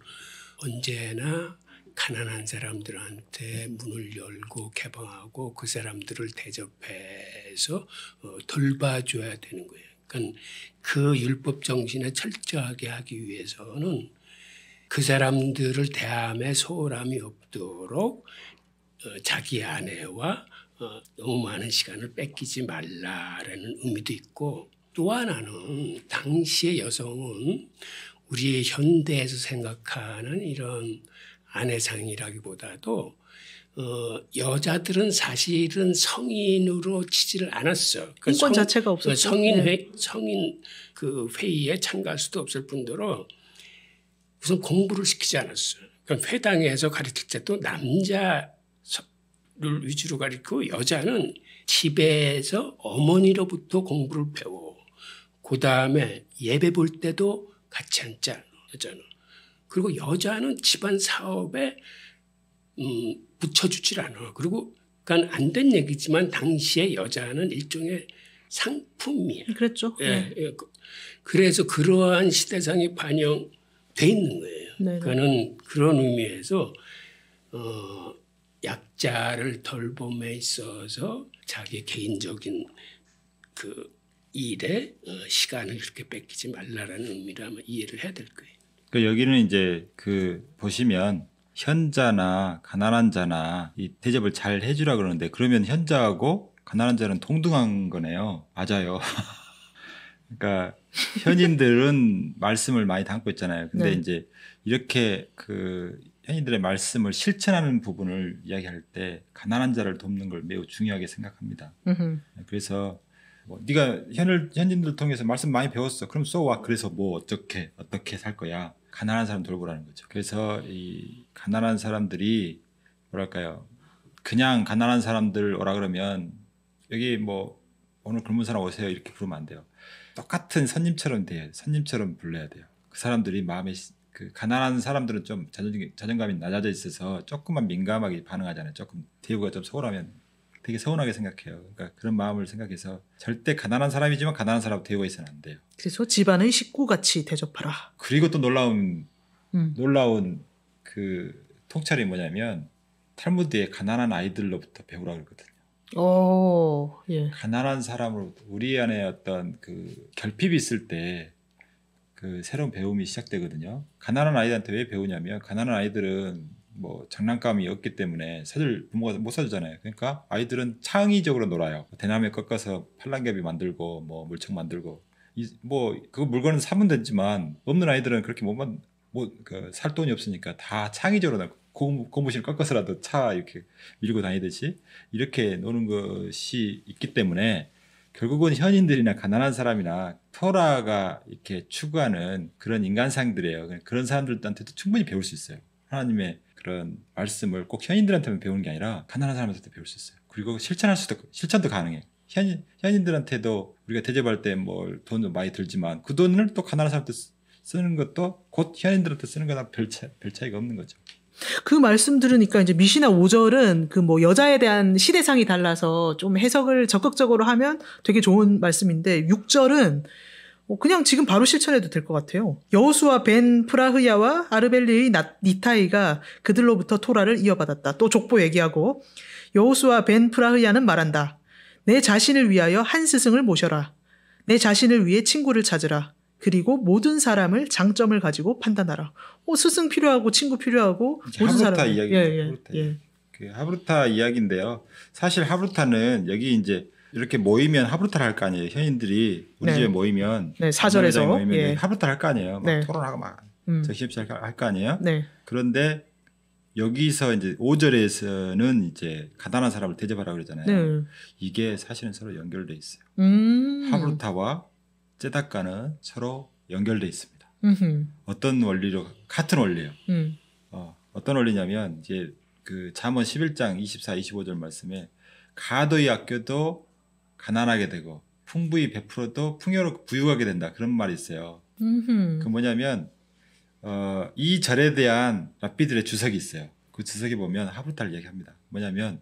[SPEAKER 2] 언제나 가난한 사람들한테 문을 열고 개방하고 그 사람들을 대접해서 돌봐줘야 되는 거예요. 그러니까 그 율법 정신에 철저하게 하기 위해서는 그 사람들을 대함에 소홀함이 없도록 자기 아내와 너무 많은 시간을 뺏기지 말라라는 의미도 있고, 또 하나는 당시의 여성은 우리 현대에서 생각하는 이런 아내상이라기보다도 여자들은 사실은 성인으로 치지를 않았어. 그러니까
[SPEAKER 1] 인권 자체가 없었죠.
[SPEAKER 2] 성인 그 회의에 참가할 수도 없을 뿐더러 우선 공부를 시키지 않았어요. 그러니까 회당에서 가르칠 때도 남자를 위주로 가르치고 여자는 집에서 어머니로부터 공부를 배워. 그 다음에 예배 볼 때도 같이 앉자, 여자는. 그리고 여자는 집안 사업에 붙여주질 않아. 그리고 그러니까 안 된 얘기지만 당시에 여자는 일종의 상품이야.
[SPEAKER 1] 그랬죠.
[SPEAKER 2] 예, 예. 그래서 그러한 시대상이 반영돼 있는 거예요.
[SPEAKER 1] 네네.
[SPEAKER 2] 그는 그런 의미에서 약자를 돌봄에 있어서 자기 개인적인 그 일에 시간을 그렇게 뺏기지 말라라는 의미로 아마 이해를 해야 될 거예요.
[SPEAKER 3] 그 여기는 이제 그 보시면 현자나 가난한 자나 이 대접을 잘 해주라 그러는데, 그러면 현자하고 가난한 자는 동등한 거네요. 맞아요. 그러니까 현인들은 말씀을 많이 담고 있잖아요. 근데
[SPEAKER 1] 네.
[SPEAKER 3] 이제 이렇게 그 현인들의 말씀을 실천하는 부분을 이야기할 때 가난한 자를 돕는 걸 매우 중요하게 생각합니다. 그래서 뭐 네가 현인들 통해서 말씀 많이 배웠어. 그럼 쏘와. 그래서 뭐 어떻게 살 거야. 가난한 사람 돌보라는 거죠. 그래서 이 가난한 사람들이 뭐랄까요, 그냥 가난한 사람들 오라 그러면 여기 뭐 오늘 굶은 사람 오세요 이렇게 부르면 안 돼요. 똑같은 선님처럼 돼요. 선님처럼 불러야 돼요. 그 사람들이 마음에, 그 가난한 사람들은 좀 자존감이 낮아져 있어서 조금만 민감하게 반응하잖아요. 조금 대우가 좀 소홀하면 되게 서운하게 생각해요. 그러니까 그런 마음을 생각해서 절대 가난한 사람이지만 가난한 사람 대우가 있어는 안 돼요.
[SPEAKER 1] 그래서 집안의 식구같이 대접하라.
[SPEAKER 3] 그리고 또 놀라운 그 통찰이 뭐냐면 탈무드에 가난한 아이들로부터 배우라 그러거든요.
[SPEAKER 1] 예.
[SPEAKER 3] 가난한 사람으로부터 우리 안에 어떤 그 결핍이 있을 때 그 새로운 배움이 시작되거든요. 가난한 아이들한테 왜 배우냐면 가난한 아이들은 뭐 장난감이 없기 때문에 부모가 못 사주잖아요. 그러니까 아이들은 창의적으로 놀아요. 대나무에 꺾어서 팔랑개비 만들고 뭐 물총 만들고 뭐 그 물건은 사면 되지만 없는 아이들은 그렇게 살 돈이 없으니까 다 창의적으로 고무신을 꺾어서라도 차 이렇게 밀고 다니듯이 이렇게 노는 것이 있기 때문에 결국은 현인들이나 가난한 사람이나 토라가 이렇게 추구하는 그런 인간상들이에요. 그런 사람들한테도 충분히 배울 수 있어요. 하나님의 그런 말씀을 꼭 현인들한테만 배우는 게 아니라 가난한 사람한테도 배울 수 있어요. 그리고 실천도 가능해요. 현인들한테도 우리가 대접할 때 뭐 돈도 많이 들지만 그 돈을 또 가난한 사람한테 쓰는 것도 곧 현인들한테 쓰는 거나 별 차이가 없는 거죠.
[SPEAKER 1] 그 말씀 들으니까 이제 미시나 5절은 그 뭐 여자에 대한 시대상이 달라서 좀 해석을 적극적으로 하면 되게 좋은 말씀인데 6절은 그냥 지금 바로 실천해도 될 것 같아요. 여호수아 벤 프라흐야와 아르벨리의 니타이가 그들로부터 토라를 이어받았다. 또 족보 얘기하고 여호수아 벤 프라흐야는 말한다. 내 자신을 위하여 한 스승을 모셔라. 내 자신을 위해 친구를 찾으라. 그리고 모든 사람을 장점을 가지고 판단하라. 스승 필요하고 친구 필요하고 모든 사람.
[SPEAKER 3] 하브루타 이야기. 그 하브루타 이야기인데요. 사실 하브루타는 여기 이제 이렇게 모이면 하브루타를 할 거 아니에요. 현인들이 우리 집에 모이면
[SPEAKER 1] 4절에서
[SPEAKER 3] 모이면 하브루타를 할 거 아니에요. 막 토론하고 막 정신없이 할 거 아니에요. 그런데 여기서 이제 5절에서는 이제 가난한 사람을 대접하라고 그러잖아요. 이게 사실은 서로 연결돼 있어요. 하브루타와 ጼ다카는 서로 연결돼 있습니다. 어떤 원리로 같은 원리예요. 어떤 원리냐면 이제 그 잠언 11장 24, 25절 말씀에 가도히 아껴도 가난하게 되고 풍부히 베풀어도 풍요롭고 부유하게 된다 그런 말이 있어요. 그 뭐냐면 이 절에 대한 랍비들의 주석이 있어요. 그 주석에 보면 하브루타를 얘기합니다. 뭐냐면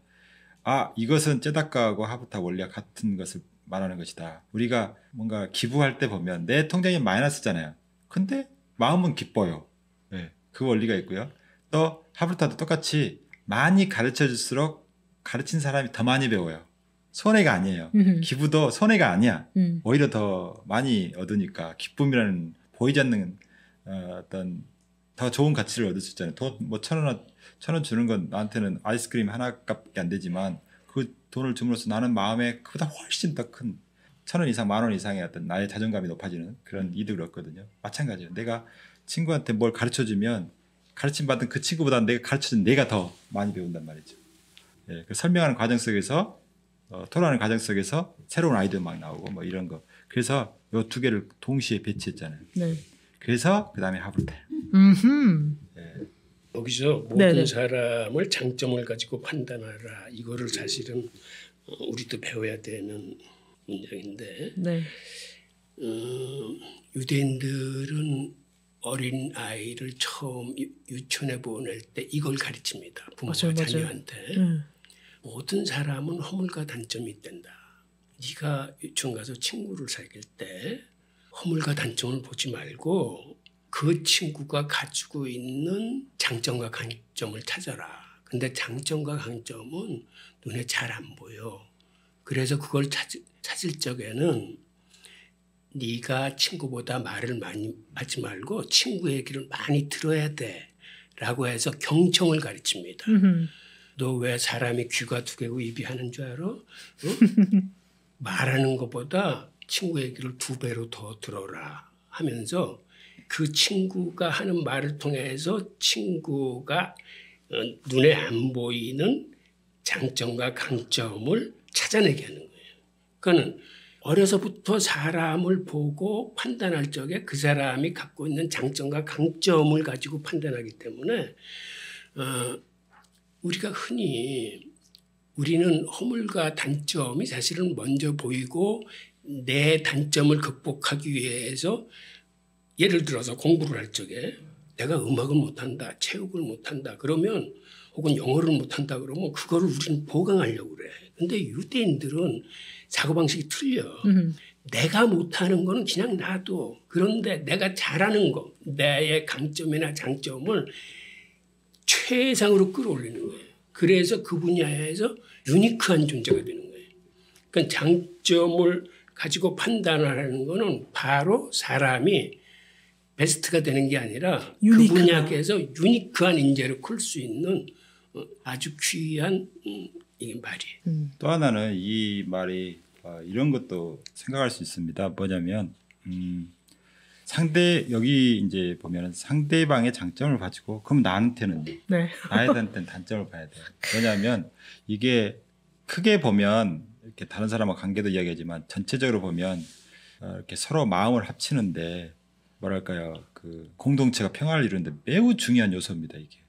[SPEAKER 3] 이것은 ጼ다카하고 하브루타 원리와 같은 것을 말하는 것이다. 우리가 뭔가 기부할 때 보면 내 통장에 마이너스잖아요. 근데 마음은 기뻐요. 네, 그 원리가 있고요. 또 하브루타도 똑같이 많이 가르쳐줄수록 가르친 사람이 더 많이 배워요. 손해가 아니에요. 기부도 손해가 아니야. 오히려 더 많이 얻으니까 기쁨이라는 보이지 않는 어떤 더 좋은 가치를 얻을 수 있잖아요. 돈 뭐 1,000원 주는 건 나한테는 아이스크림 하나 값밖에 안 되지만 그 돈을 줌으로써 나는 마음에 그보다 훨씬 더 큰 1,000원 이상, 10,000원 이상의 어떤 나의 자존감이 높아지는 그런 이득을 얻거든요. 마찬가지예요. 내가 친구한테 뭘 가르쳐주면 가르침받은 그 친구보다 내가 가르쳐준 내가 더 많이 배운단 말이죠. 예, 그 설명하는 과정 속에서 토론하는 과정 속에서 새로운 아이디어 막 나오고 뭐 이런 거. 그래서 요 두 개를 동시에 배치했잖아요. 그래서 그 다음에 하브루타예요. 예.
[SPEAKER 2] 여기서 모든 사람을 장점을 가지고 판단하라. 이거를 사실은 우리도 배워야 되는 문장인데 유대인들은 어린 아이를 처음 유치원에 보낼 때 이걸 가르칩니다. 부모가 자녀한테. 모든 사람은 허물과 단점이 있단다. 네가 유치원 가서 친구를 사귈 때 허물과 단점을 보지 말고 그 친구가 가지고 있는 장점과 강점을 찾아라. 근데 장점과 강점은 눈에 잘 안 보여. 그래서 그걸 찾을 적에는 네가 친구보다 말을 많이 하지 말고 친구 얘기를 많이 들어야 돼. 라고 해서 경청을 가르칩니다. 너 왜 사람이 귀가 두 개고 입이 하는 줄 알아? 말하는 것보다 친구 얘기를 2배로 더 들어라 하면서 그 친구가 하는 말을 통해서 친구가 눈에 안 보이는 장점과 강점을 찾아내게 하는 거예요. 그러니까 어려서부터 사람을 보고 판단할 적에 그 사람이 갖고 있는 장점과 강점을 가지고 판단하기 때문에 우리가 흔히 우리는 허물과 단점이 사실은 먼저 보이고 내 단점을 극복하기 위해서 예를 들어서 공부를 할 적에 내가 음악을 못한다, 체육을 못한다 그러면 혹은 영어를 못한다 그러면 그거를 우리는 보강하려고 그래. 근데 유대인들은 사고방식이 틀려. 내가 못하는 거는 그냥 놔둬. 그런데 내가 잘하는 거, 나의 강점이나 장점을 최상으로 끌어올리는 거예요. 그래서 그 분야에서 유니크한 존재가 되는 거예요. 그러니까 장점을 가지고 판단하는 거는 바로 사람이 베스트가 되는 게 아니라 그 분야에서 유니크한 인재로 클 수 있는 아주 귀한 이게 말이에요.
[SPEAKER 3] 또 하나는 이 말이 이런 것도 생각할 수 있습니다. 뭐냐면 여기 이제 보면은 상대방의 장점을 가지고 그럼 나한테는
[SPEAKER 1] 네.
[SPEAKER 3] 나한테는 단점을 봐야 돼요. 왜냐하면 이게 크게 보면 이렇게 다른 사람과 관계도 이야기하지만 전체적으로 보면 이렇게 서로 마음을 합치는데 뭐랄까요 그 공동체가 평화를 이루는데 매우 중요한 요소입니다. 이게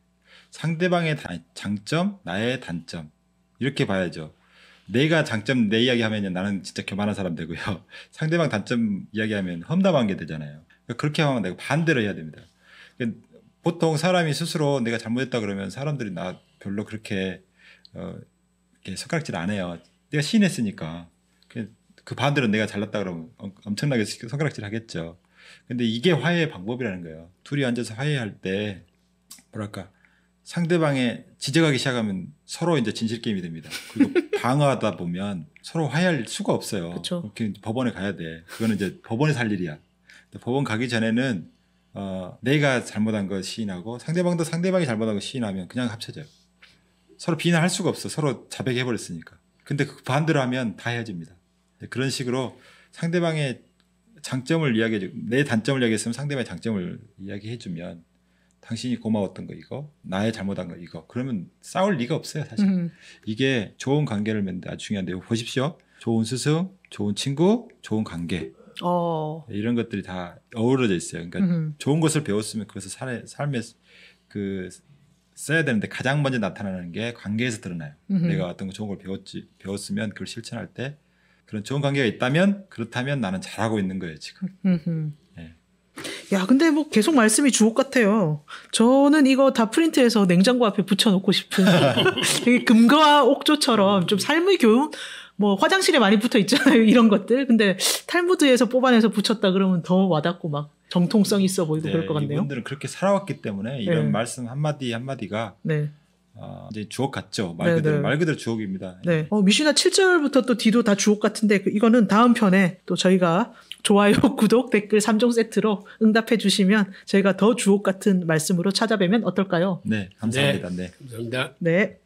[SPEAKER 3] 상대방의 장점, 나의 단점 이렇게 봐야죠. 내가 장점 내 이야기하면 나는 진짜 교만한 사람 되고요. 상대방 단점 이야기하면 험담한 게 되잖아요. 그렇게 하면 내가 반대로 해야 됩니다. 보통 사람이 스스로 내가 잘못했다 그러면 사람들이 나 별로 그렇게 이렇게 손가락질 안 해요. 내가 시인했으니까. 그 반대로 내가 잘났다 그러면 엄청나게 손가락질 하겠죠. 근데 이게 화해의 방법이라는 거예요. 둘이 앉아서 화해할 때 뭐랄까 상대방의 지적하기 시작하면 서로 이제 진실 게임이 됩니다. 그리고 방어하다 보면 서로 화해할 수가 없어요.
[SPEAKER 1] 그쵸.
[SPEAKER 3] 법원에 가야 돼. 그거는 이제 법원에서 할 일이야. 법원 가기 전에는 내가 잘못한 거 시인하고 상대방도 상대방이 잘못한 거 시인하면 그냥 합쳐져요. 서로 비난할 수가 없어. 서로 자백해버렸으니까. 근데 그 반대로 하면 다 헤어집니다. 그런 식으로 상대방의 장점을 이야기해주고 내 단점을 이야기했으면 상대방의 장점을 이야기해주면 당신이 고마웠던 거 이거 나의 잘못한 거 이거 그러면 싸울 리가 없어요 사실. 이게 좋은 관계를 맺는 데 아주 중요한데요. 보십시오. 좋은 스승, 좋은 친구, 좋은 관계 이런 것들이 다 어우러져 있어요. 그러니까 좋은 것을 배웠으면 그것을 삶에 써야 되는데 가장 먼저 나타나는 게 관계에서 드러나요. 내가 어떤 거 좋은 걸 배웠으면 그걸 실천할 때 그런 좋은 관계가 있다면 그렇다면 나는 잘하고 있는 거예요 지금. 네.
[SPEAKER 1] 야, 근데 뭐 계속 말씀이 주옥 같아요. 저는 이거 다 프린트해서 냉장고 앞에 붙여놓고 싶은 되게 금과 옥조처럼 좀 삶의 교훈? 뭐 화장실에 많이 붙어 있잖아요. 이런 것들. 근데 탈무드에서 뽑아내서 붙였다 그러면 더 와닿고 막 정통성 있어 보이고
[SPEAKER 3] 네,
[SPEAKER 1] 그럴 것 같네요.
[SPEAKER 3] 이분들은 그렇게 살아왔기 때문에 이런 말씀 한마디 한마디가 이제 주옥 같죠. 말 그대로 주옥입니다.
[SPEAKER 1] 네. 미슈나 7절부터 또 뒤도 다 주옥 같은데 이거는 다음 편에 또 저희가 좋아요, 구독, 댓글 3종 세트로 응답해 주시면 저희가 더 주옥 같은 말씀으로 찾아뵈면 어떨까요?
[SPEAKER 3] 네, 감사합니다. 네.
[SPEAKER 2] 감사합니다.
[SPEAKER 1] 네.